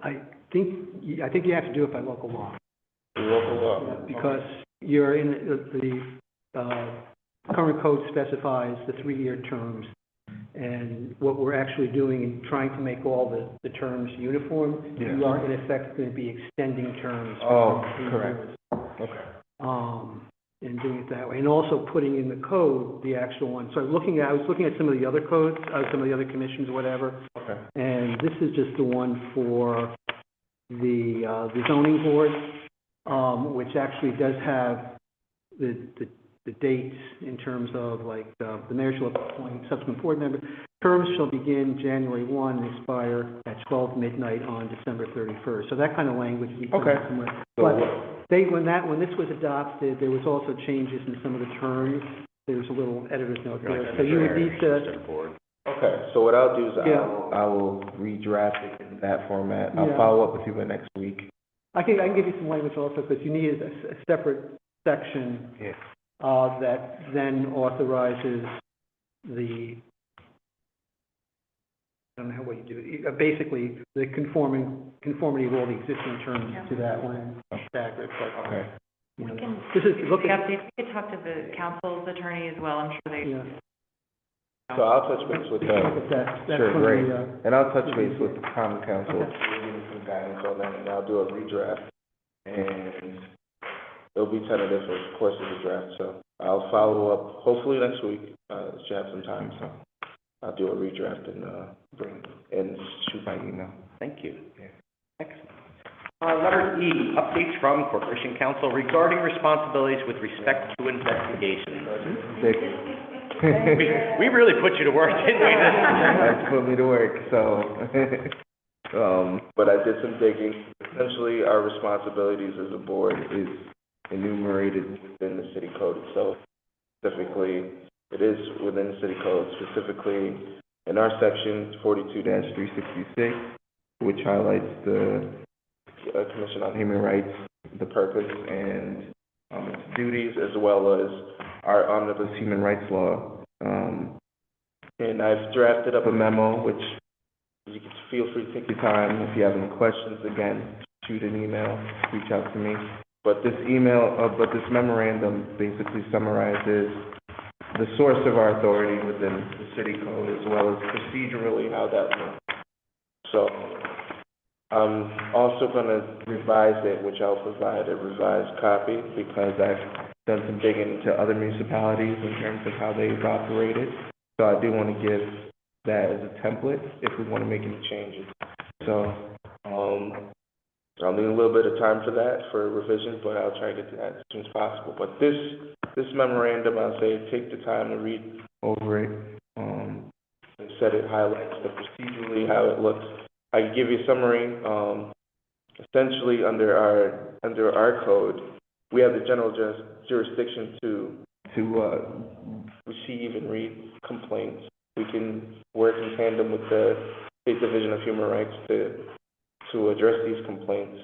I think you have to do it by local law. Local law. Because you're in, the current code specifies the 3-year terms, and what we're actually doing in trying to make all the terms uniform, Yeah. you are in effect going to be extending terms. Oh, correct. Okay. And doing it that way, and also putting in the code the actual one. So I was looking at some of the other codes, some of the other commissions or whatever, Okay. and this is just the one for the zoning board, which actually does have the dates in terms of like, the mayor shall appoint subsequent board members. Terms shall begin January 1 and expire at 12 midnight on December 31st. So that kind of language. We put Okay. somewhere. So But when this was adopted, there was also changes in some of the terms. There's a little editor's note there. So you would need to, Okay, so what I'll do is Yeah. I will redraft it in that format. I'll Yeah. follow up with you by next week. I can give you some language also, because you need a separate section Yeah. that then authorizes I don't know what you do, basically, the conformity of all the existing terms to that one, staggered, but, Okay. you know, We can, this is, look the at, updates, we could talk to the council's attorney as well, I'm sure they. yeah, So I'll touch base with look at that. That's Sure, from great. the, And I'll touch base with the common council, Okay. give me some guidance on that, and I'll do a redraft. And it'll be tentative, of course, it's a draft, so I'll follow up hopefully next week. Should have some time, so I'll do a redraft and shoot by email. Thank you. Yeah. Excellent. Letter E, updates from Corporation Counsel regarding responsibilities with respect to investigations. We really put you to work, didn't we? That's put me to work, so, but I did some digging. Essentially, our responsibilities as a board is enumerated within the city code itself. Specifically, it is within the city code, specifically in our section 42-366, which highlights the Commission on Human Rights, the purpose and its duties, as well as our omnibus human rights law. And I've drafted up a memo, which you can feel free to take your time. If you have any questions, again, shoot an email, reach out to me. But this memorandum basically summarizes the source of our authority within the city code, as well as procedurally how that works. So I'm also going to revise it, which I'll provide a revised copy, because I've done some digging into other municipalities in terms of how they've operated. So I do want to give that as a template if we want to make any changes. So I'll need a little bit of time for that, for revision, but I'll try to get to that as soon as possible. But this memorandum, I'll say, take the time to read over it. Like I said, it highlights procedurally how it looks. I can give you a summary. Essentially, under our code, we have the general jurisdiction to receive and read complaints. We can work in tandem with the State Division of Human Rights to address these complaints.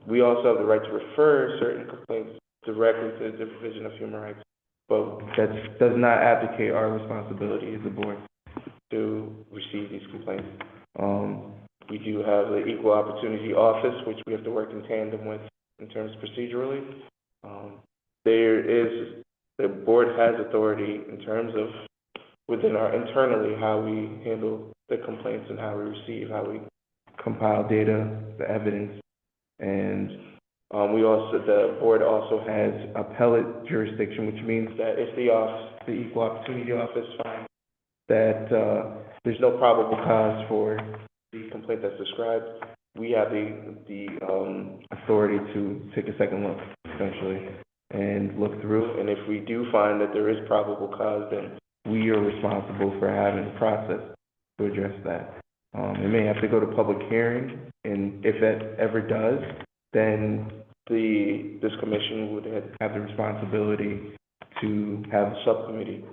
We also have the right to refer certain complaints directly to the Division of Human Rights, but that does not abdicate our responsibility as a board to receive these complaints. We do have the Equal Opportunity Office, which we have to work in tandem with in terms procedurally. The board has authority in terms of internally how we handle the complaints and how we receive, how we compile data, the evidence, and the board also has appellate jurisdiction, which means that if the Equal Opportunity Office finds that there's no probable cause for the complaint that's described, we have the authority to take a second look, essentially, and look through. And if we do find that there is probable cause, then we are responsible for having a process to address that. It may have to go to public hearing, and if that ever does, then this commission would have the responsibility to have a subcommittee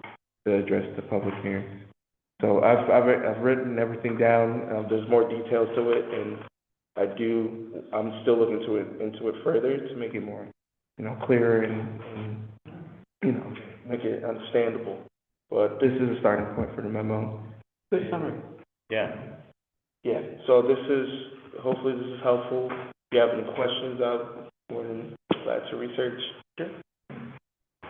to address the public hearing. So I've written everything down. There's more details to it, and I'm still looking into it further to make it more, clearer and make it understandable. But this is a starting point for the memo. Good summary. Yeah. Yeah, so hopefully this is helpful. If you have any questions, I'm more than glad to research. Sure.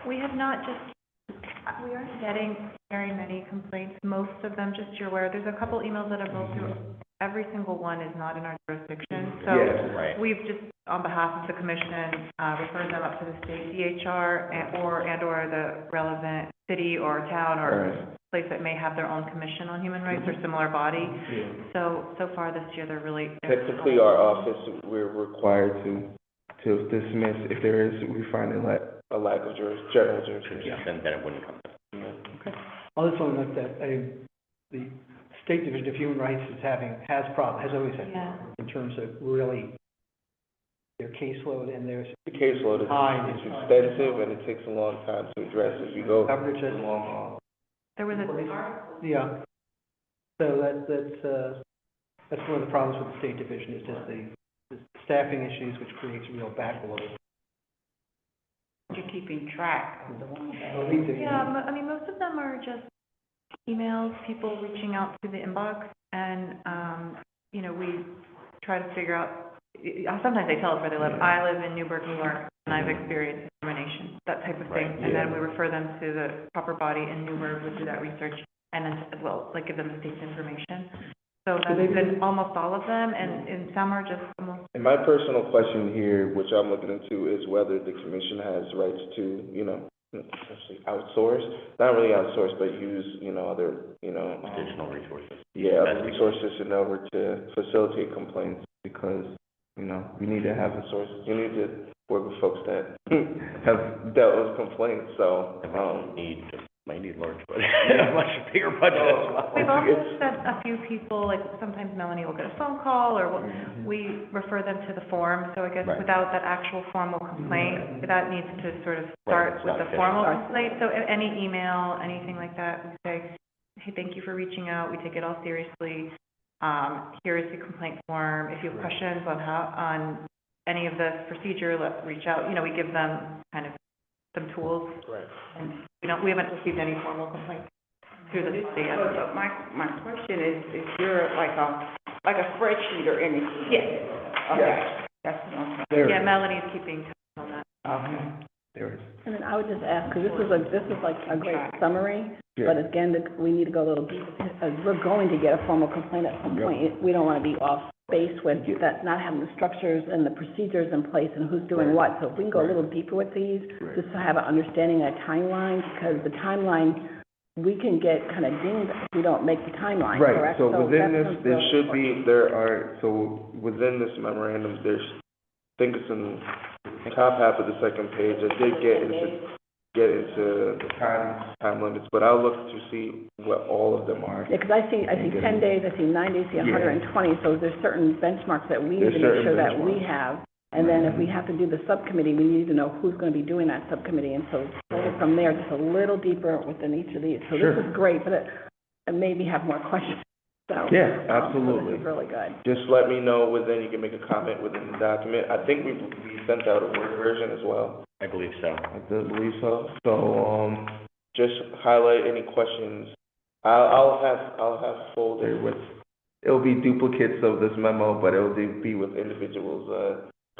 We aren't getting very many complaints. Most of them, just you're aware, there's a couple emails that have moved through. Every single one is not in our jurisdiction. So Right. we've just, on behalf of the commission, referred them up to the state DHR and/or the relevant city or town or place that may have their own commission on human rights or similar body. Yeah. So far this year, they're really. Technically, our office, we're required to dismiss if we find a lack of general jurisdiction. Yeah, then it wouldn't come. Okay. I'll just want to note that the State Division of Human Rights has always had, Yeah. in terms of really their caseload, and there's The caseload is extensive, and it takes a long time to address as you go. coverage a long haul. There was Yeah. So that's one of the problems with the State Division, is just the staffing issues, which creates a real backlog. You're keeping track of the ones that. I mean, most of them are just emails, people reaching out to the inbox, and, we try to figure out, sometimes they tell us where they live. I live in Newburgh, New York, and I've experienced discrimination, that type of thing. And then we refer them to the proper body in Newburgh, would do that research, and then, as well, give them the state's information. So that's been almost all of them, and some are just almost. And my personal question here, which I'm looking into, is whether the commission has rights to, essentially outsource, not really outsource, but use, other, Additional resources. Yeah, other resources in order to facilitate complaints, because, we need to have a source, you need to work with folks that have dealt with complaints, so, Might need large budget, a much bigger budget as well. We've also sent a few people, sometimes Melanie will get a phone call, or we refer them to the form. So I guess without that actual formal complaint, that needs to sort of start with the formal complaint. So any email, anything like that, we say, hey, thank you for reaching out, we take it all seriously. Here is the complaint form. If you have questions on any of the procedure, let's reach out. We give them kind of some tools. Right. And we haven't received any formal complaints through the state. So my question is you're like a spreadsheet or anything? Yes. Okay. That's what I'm saying. Yeah, Melanie's keeping tabs on that. Okay. there is. And then I would just ask, because this is like a great summary, Yeah. but again, we need to go a little deeper. We're going to get a formal complaint at some point. We don't want to be off base with that, not having the structures and the procedures in place and who's doing what. So if we can go a little deeper with these, just to have an understanding of timeline, because the timeline, we can get kind of dinged if we don't make the timeline, Right, correct? so within that this, becomes really within this memorandum, I think it's in the top half of the second page, I did get into the time limits, but I'll look to see what all of them are. Yeah, because I see 10 days, I see 9 days, I see 120, so there's certain benchmarks that we need to make sure that we have. And then if we have to do the subcommittee, we need to know who's going to be doing that subcommittee. And so from there, just a little deeper within each of these. So this is great, but I maybe have more questions. So, Yeah, so absolutely. this is really good. Just let me know you can make a comment within the document. I think we sent out a Word version as well. I believe so. I do believe so. So, just highlight any questions. I'll have a folder with, it'll be duplicates of this memo, but it'll be with individuals'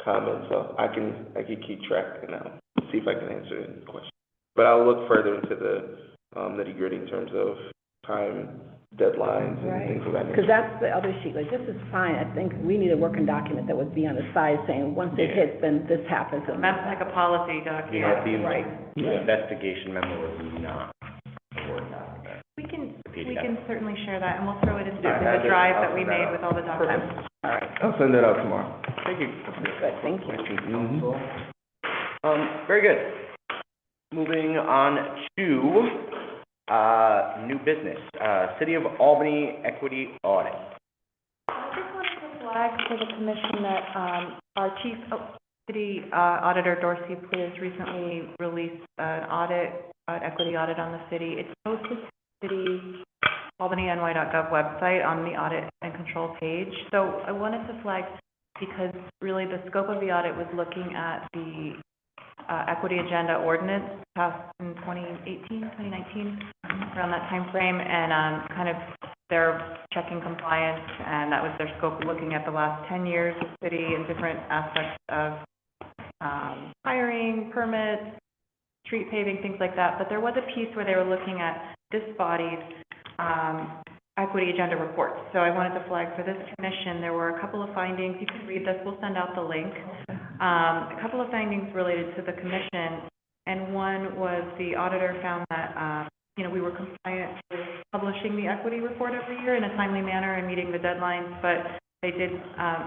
comments. So I can keep track and I'll see if I can answer any questions. But I'll look further into the nitty-gritty in terms of time, deadlines, and things of that nature. Because that's the other sheet, this is fine, I think we need a working document that would be on the side saying, once it hits, then this happens. So that's like a policy document. The investigation memo is not a Word document. We can certainly share that, and we'll throw it into the drive that we made with all the documents. All right, I'll send that out tomorrow. Thank you. good, thank you. Very good. Moving on to new business, City of Albany Equity Audit. I just wanted to flag for the commission that, Our city auditor Dorsey Pleas recently released an equity audit on the city. It's posted to the city albanyny.gov website on the audit and control page. So I wanted to flag, because really the scope of the audit was looking at the equity agenda ordinance passed in 2019, around that time frame, and kind of they're checking compliance, and that was their scope, looking at the last 10 years of city and different aspects of hiring, permits, street paving, things like that. But there was a piece where they were looking at this body's equity agenda reports. So I wanted to flag for this commission, there were a couple of findings. You can read this, we'll send out the link. A couple of findings related to the commission, and one was the auditor found that, we were compliant with publishing the equity report every year in a timely manner and meeting the deadlines, but they did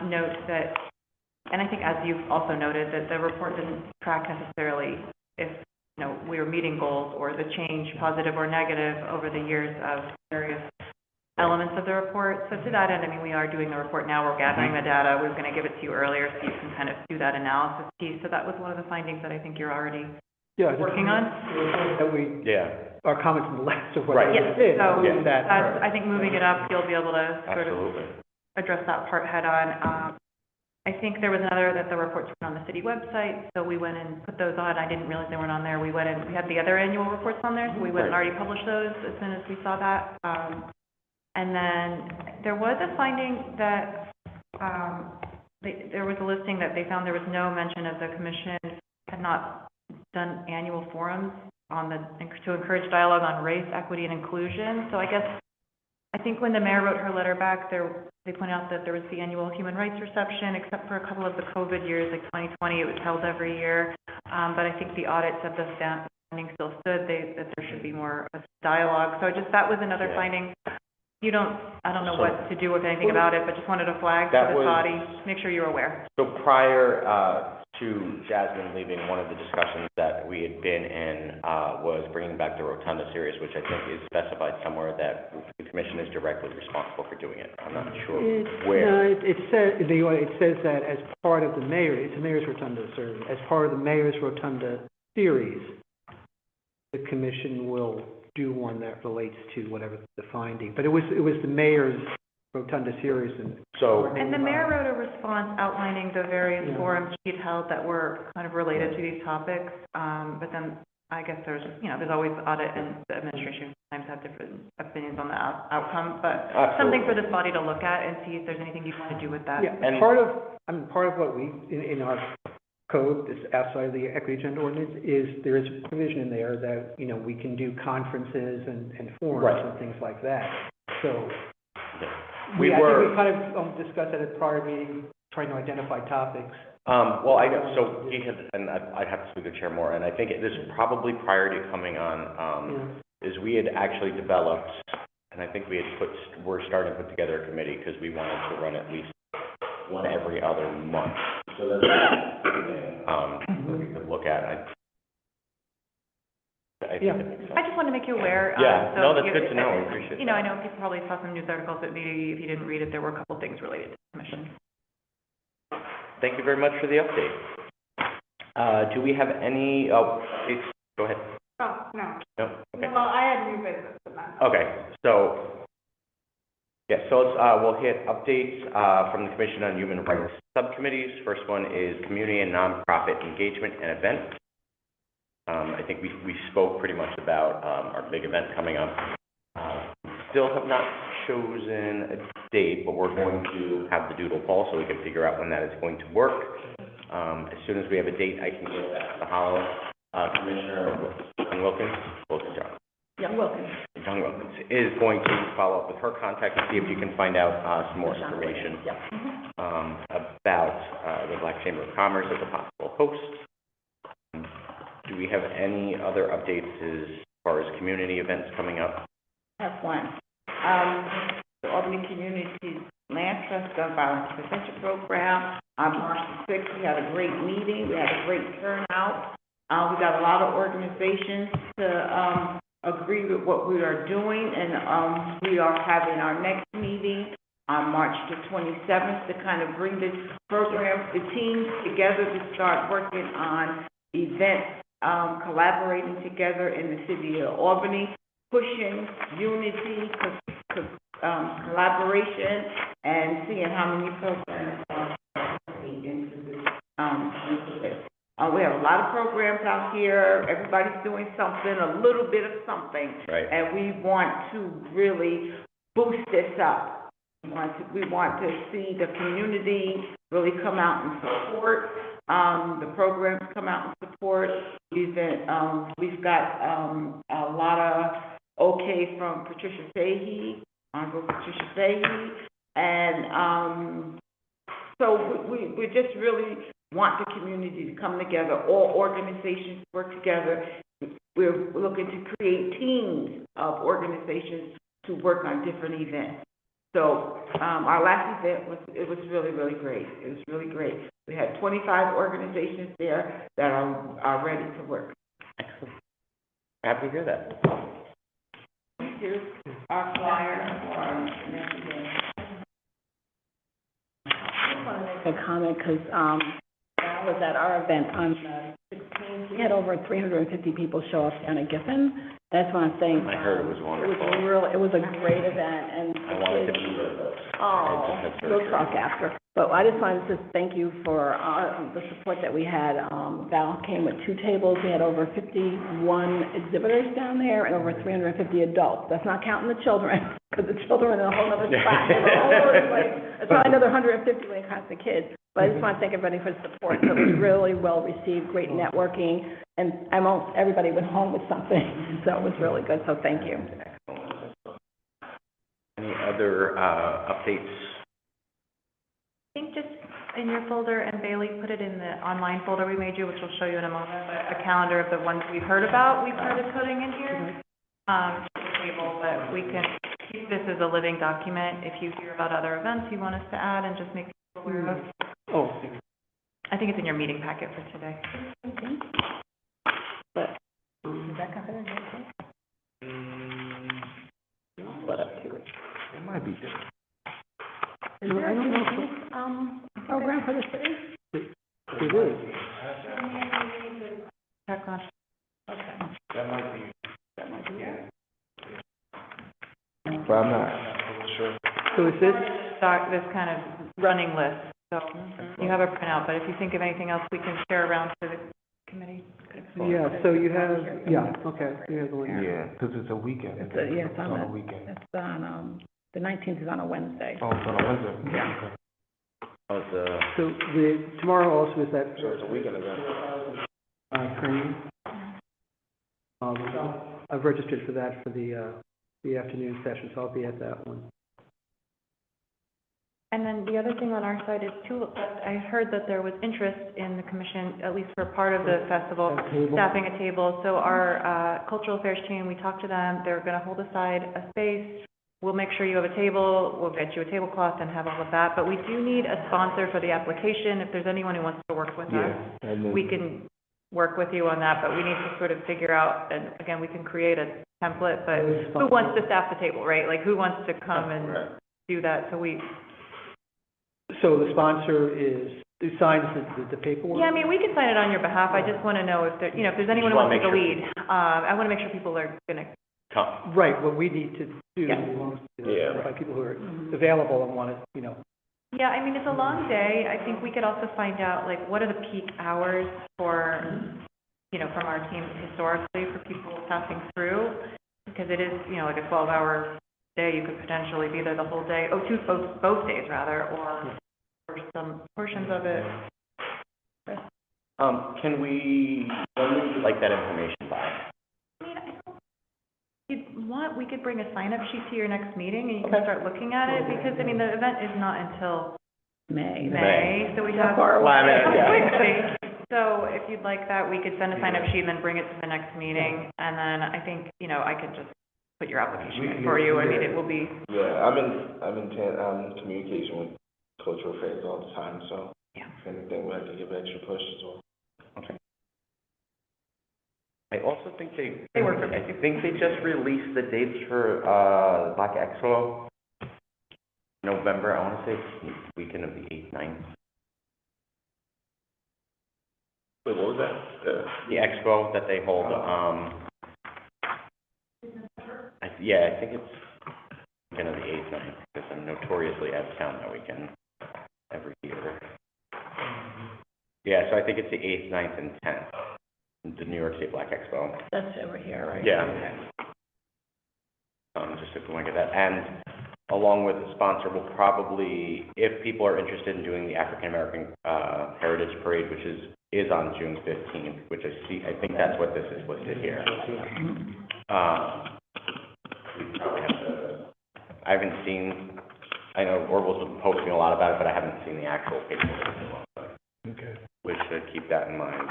note that, and I think as you've also noted, that the report didn't track necessarily if, we were meeting goals or the change, positive or negative, over the years of various elements of the report. So to that end, we are doing the report now. We're gathering the data. We were going to give it to you earlier so you can kind of do that analysis piece. So that was one of the findings that I think you're already working on. That we, our comments in the last of what Right. I did. So That that's, I think moving it up, you'll be able to sort of Absolutely. address that part head on. I think there was another that the reports were on the city website, so we went and put those on. I didn't realize they weren't on there. We went and we had the other annual reports on there, so we went and already published those as soon as we saw that. And then there was a finding that there was a listing that they found there was no mention of the commission had not done annual forums to encourage dialogue on race, equity, and inclusion. So I think when the mayor wrote her letter back, they pointed out that there was the annual human rights reception, except for a couple of the COVID years, like 2020, it was held every year. But I think the audit said the finding still stood, that there should be more of dialogue. So that was another finding. I don't know what to do with anything about it, but just wanted to flag to the body, make sure you're aware. So prior to Jasmine leaving, one of the discussions that we had been in was bringing back the Rotunda series, which I think is specified somewhere that the commission is directly responsible for doing it. I'm not sure where. No, it says that as part of the it's the mayor's Rotunda series. As part of the mayor's Rotunda series, the commission will do one that relates to whatever the finding. But it was the mayor's Rotunda series, and the mayor wrote a response outlining the various forums she'd held that were kind of related to these topics. But then I guess there's always audit, and the administration sometimes have different opinions on the outcome. But something for this body to look at and see if there's anything you want to do with that. Yeah, and part of what we in our code, this outside of the equity agenda ordinance, is there is a provision in there that we can do conferences and forums and things like that. So I think we kind of discussed at a prior meeting, trying to identify topics. Well, I know, so he had, and I'd have to speak to the chair more, and I think this is probably prior to coming on, is we had actually developed, and I think we're starting to put together a committee because we wanted to run at least one every other month. So that's something we could look at. I just wanted to make you aware. That's good to know. I appreciate that. I know people probably saw some news articles that maybe if you didn't read it, there were a couple things related to the commission. Thank you very much for the update. Do we have any, please, go ahead. Oh, no. No? Okay. Well, I had new business in that. Okay, so let's, we'll hit updates from the Commission on Human Rights subcommittees. First one is community and nonprofit engagement and events. I think we spoke pretty much about our big event coming up. Still have not chosen a date, but we're going to have the doodle poll so we can figure out when that is going to work. As soon as we have a date, I can get that to the Hollow. Commissioner John Wilkins is going to follow up with her contact and see if you can find out some more information about the Black Chamber of Commerce as a possible host. Do we have any other updates as far as community events coming up? I have one. The Albany Community Land Trust Gun Violence Prevention Program. On March the 6th, we had a great meeting. We had a great turnout. We got a lot of organizations to agree with what we are doing, and we are having our next meeting on March the 27th to kind of bring the program, the teams together to start working on events, collaborating together in the city of Albany, pushing unity, collaboration, and seeing how many programs are into this. We have a lot of programs out here. Everybody's doing something, a little bit of something. Right. And we want to really boost this up. We want to see the community really come out and support, the programs come out and support. We've got, a lot of okay from Patricia Fahey, Honorable Patricia Fahey, and, so we just really want the community to come together, all organizations work together. We're looking to create teams of organizations to work on different events. So, our last event was really, really great. It was really great. We had 25 organizations there that are ready to work. Excellent. Happy to hear that. Here's our flyer for our next event. I just want to make a comment, because, I was at our event on the 16th. We had over 350 people show up down at Giffen. That's what I'm saying. I heard it was wonderful. It was a great event, and I wanted to be there, but we'll talk after. But I just wanted to thank you for the support that we had. Val came with 2 tables. We had over 51 exhibitors down there and over 350 adults. That's not counting the children, because the children are in a whole other spot. It's probably another 150 when it counts the kids. But I just want to thank everybody for the support. So it was really well received, great networking, and almost everybody went home with something. So it was really good. So thank you. Any other updates? I think just in your folder, and Bailey put it in the online folder we made you, which we'll show you in a moment, but a calendar of the ones we've heard about, we started putting in here. Table, but we can keep this as a living document if you hear about other events you want us to add and just make people aware of. Oh, I think it's in your meeting packet for today. But, Rebecca, what up to it? It might be different. Is there a program for the city? it is. Check on. That might be it. But I'm not sure. So is this, This kind of running list, so you have a printout, but if you think of anything else we can share around to the committee. yeah, so you have, yeah, okay, you have the one. Yeah, because it's a weekend. It's on a weekend. It's on, the 19th is on a Wednesday. Oh, it's on a Wednesday? Yeah. So tomorrow also is that, So it's a weekend event. training? I've registered for that for the afternoon session, so I'll be at that one. And then the other thing on our side is too, I heard that there was interest in the commission, at least for part of the festival, That table? staffing a table. So our cultural affairs team, we talked to them, they're gonna hold aside a space. We'll make sure you have a table, we'll get you a tablecloth and have all of that. But we do need a sponsor for the application. If there's anyone who wants to work with us, And then, we can work with you on that, but we need to sort of figure out, and again, we can create a template, but who wants to staff the table, right? Like, who wants to come and do that? So the sponsor who signs the paperwork? Yeah, I mean, we can sign it on your behalf. I just want to know if there, if there's anyone who wants to take the lead. I want to make sure people are going to Come. Right, what we need to do Yeah. is by people who are available and want to, Yeah, I mean, it's a long day. I think we could also find out, like, what are the peak hours for, from our team historically for people passing through? Because it is, like a 12-hour day, you could potentially be there the whole day, both days rather, or for some portions of it. Can we, when would you like that information by? I mean, we could bring a sign-up sheet to your next meeting, and you can start looking at it, because, I mean, the event is not until May, so we have. So if you'd like that, we could send a sign-up sheet and then bring it to the next meeting, and then I think, I could just put your application in for you. I mean, it will be. Yeah, I'm in communication with cultural affairs all the time, so Yeah. if anything, we have to give extra push as well. Okay. I also think They work for me. I think they just released the dates for Black Expo. November, I want to say it's the weekend of the 8th, 9th. Wait, what was that? The expo that they hold, yeah, I think it's weekend of the 8th, 9th, because I'm notoriously out of town that weekend every year. Yeah, so I think it's the 8th, 9th, and 10th, the New York State Black Expo. That's over here, right? Yeah. Just took a look at that, and along with the sponsor, we'll probably, if people are interested in doing the African American Heritage Parade, which is on June 15th, which I think that's what this is listed here. We probably have to, I haven't seen, I know Orville's been posting a lot about it, but I haven't seen the actual paperwork. Okay. We should keep that in mind.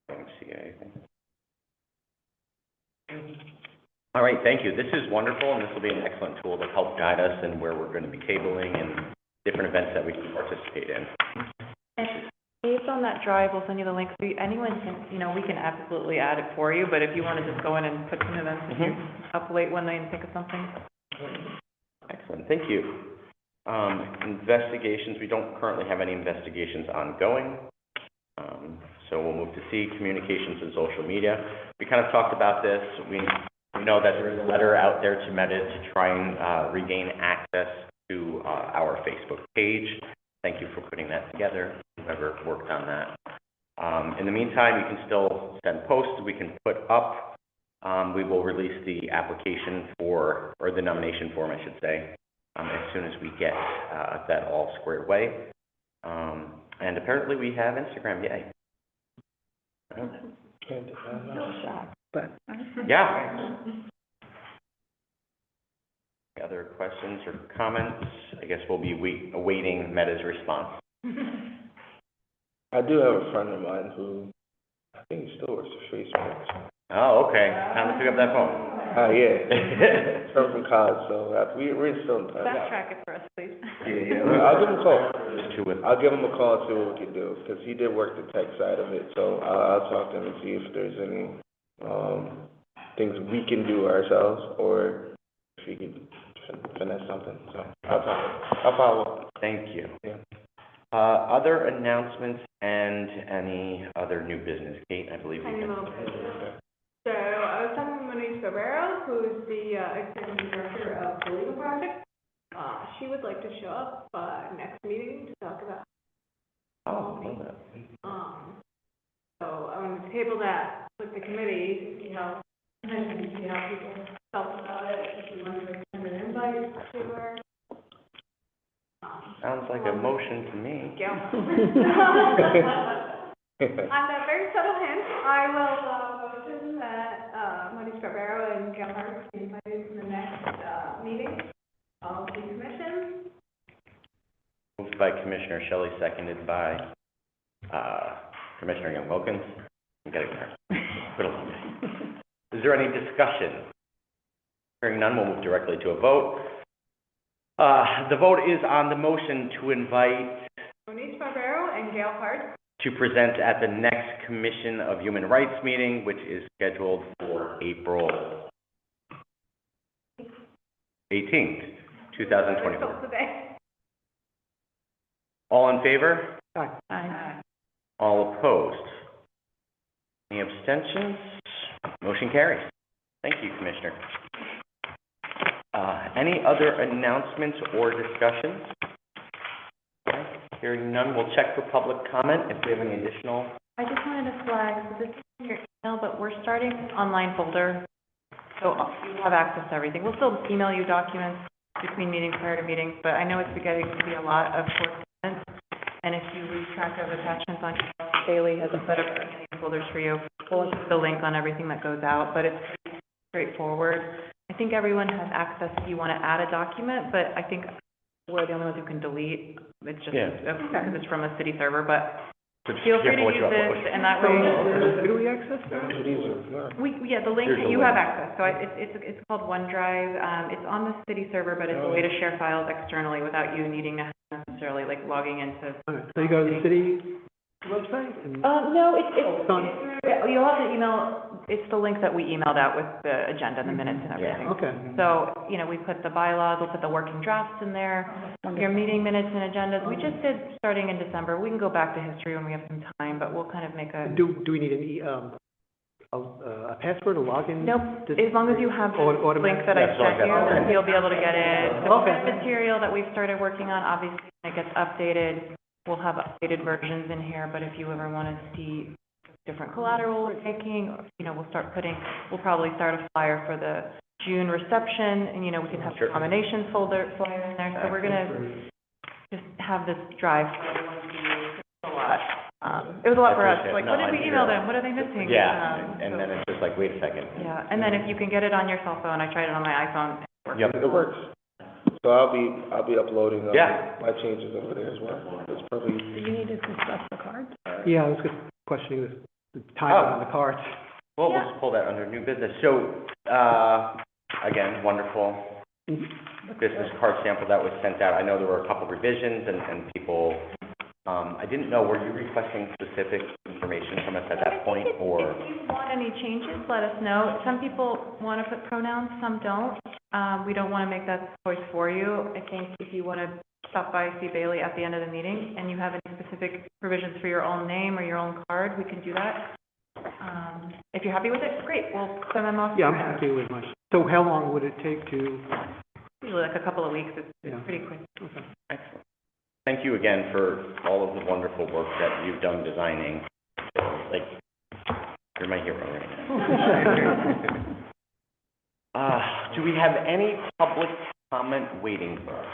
I don't see anything. All right, thank you. This is wonderful, and this will be an excellent tool to help guide us in where we're going to be tabling and different events that we can participate in. And based on that drive, we'll send you the link, so anyone can, we can absolutely add it for you, but if you want to just go in and put some events, if you're up late one night and think of something. Excellent, thank you. Investigations, we don't currently have any investigations ongoing. So we'll move to C, communications and social media. We kind of talked about this. We know that there is a letter out there to Meta to try and regain access to our Facebook page. Thank you for putting that together, whoever worked on that. In the meantime, you can still send posts we can put up. We will release the application or the nomination form, I should say, as soon as we get that all squared away. And apparently we have Instagram, yay. No shock, but. Yeah. Any other questions or comments? I guess we'll be awaiting Meta's response. I do have a friend of mine who, I think he still works for Facebook. Oh, okay. Time to pick up that phone. Yeah. It's from college, so we're still in touch. Backtrack it for us, please. Yeah. I'll give him a call. With I'll give him a call and see what we can do, because he did work the tech side of it, so I'll talk to him and see if there's any, things we can do ourselves, or if he can finesse something, so I'll follow up. Thank you. Yeah. Other announcements and any other new business? Kate, I believe you Tiny can. little bit. So I was talking to Monique Barbero, who is the executive director of the legal project. She would like to show up next meeting to talk about. Oh, I love that. So I want to table that with the committee to see how people felt about it. If you want to send an invite to her. Sounds like a motion to me. On that very subtle hint, I will motion that Monique Barbero and Gail Hart be invited to the next meeting of the commission. Moved by Commissioner Shelley, seconded by Commissioner Young Wilkins. I'm getting there. Put a little bit. Is there any discussion? Hearing none, we'll move directly to a vote. The vote is on the motion to invite Monique Barbero and Gail Hart. to present at the next Commission of Human Rights meeting, which is scheduled for April 18th, 2024. Today. All in favor? Aye. All opposed? Any abstentions? Motion carries. Thank you, Commissioner. Any other announcements or discussions? Okay, hearing none, we'll check for public comment if we have any additional. I just wanted to flag, so this is in your email, but we're starting an online folder, so you have access to everything. We'll still email you documents between meetings, prior to meetings, but I know it's getting to be a lot of correspondence, and if you lose track of attachments on your phone, Bailey has a set of folders for you. We'll put the link on everything that goes out, but it's pretty straightforward. I think everyone has access if you want to add a document, but I think we're the only ones who can delete. It's just, because it's from a city server, but feel free to use this, and that way. Who do we access that? The link, you have access, so it's called OneDrive. It's on the city server, but it's a way to share files externally without you needing to necessarily like logging into. So you go to the city website and. No, It's on. you'll have to email it's the link that we emailed out with the agenda and the minutes and everything. Okay. So, you know, we put the bylaws, we'll put the working drafts in there, your meeting minutes and agendas. We just did starting in December. We can go back to history when we have some time, but we'll kind of make a. Do we need a password, a login? Nope, Does- as long as you have the link Automatic? that I Yeah, so like sent that. you, you'll be able to get it. The Okay. material that we've started working on, obviously, when it gets updated, we'll have updated versions in here, but if you ever want to see different collateral we're taking, you know, we'll probably start a flyer for the June reception, and, you know, we can have Sure. the combinations folder flyer in there, so we're gonna just have this drive for everyone to use. It's a lot. It was a lot for us, I appreciate it. like, No, what did we I'm email sure. them, what are they missing? Yeah, and So- then it's just like, wait a second. Yeah, and then if you can get it on your cell phone, I tried it on my iPhone. It works. Yep. It works. So I'll be uploading, Yeah. my changes over there as well. It's probably. Do you need to discuss the cards? Yeah, I was just questioning the timing on the cards. Well, we'll just pull that under new business. So, again, wonderful business card sample that was sent out. I know there were a couple revisions and people, I didn't know, were you requesting specific information from us at that point, or? If you want any changes, let us know. Some people want to put pronouns, some don't. We don't want to make that choice for you. I think if you want to stop by, see Bailey at the end of the meeting, and you have any specific provisions for your own name or your own card, we can do that. If you're happy with it, great, we'll send them off. Yeah, I'm happy with mine. So how long would it take to, Usually like a couple of weeks, it's Yeah. pretty quick. okay. Excellent. Thank you again for all of the wonderful work that you've done designing. Like, you're my hero right now. Do we have any public comment waiting for us?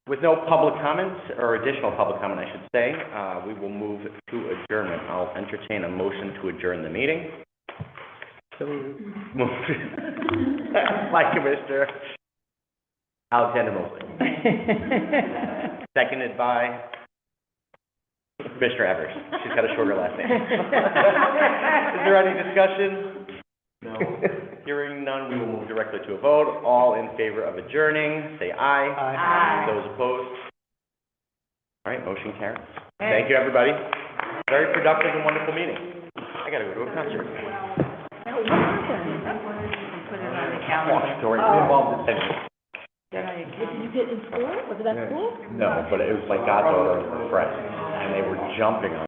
With no public comments, or additional public comment, I should say, we will move to adjournment. I'll entertain a motion to adjourn the meeting. So, Moved by Commissioner Alexander Mosley. Seconded by Commissioner Evers. She's got a shorter last name. Is there any discussion? No. Hearing none, we will move directly to a vote. All in favor of adjourning, say aye. Aye. Those opposed? All right, motion carries. Thank you, everybody. Very productive and wonderful meeting. I gotta go to a concert. What happened? Put it on the calendar. Long story, involved attention. Did you get in school? Was it at school? No, but it was my goddaughter and her friend, and they were jumping on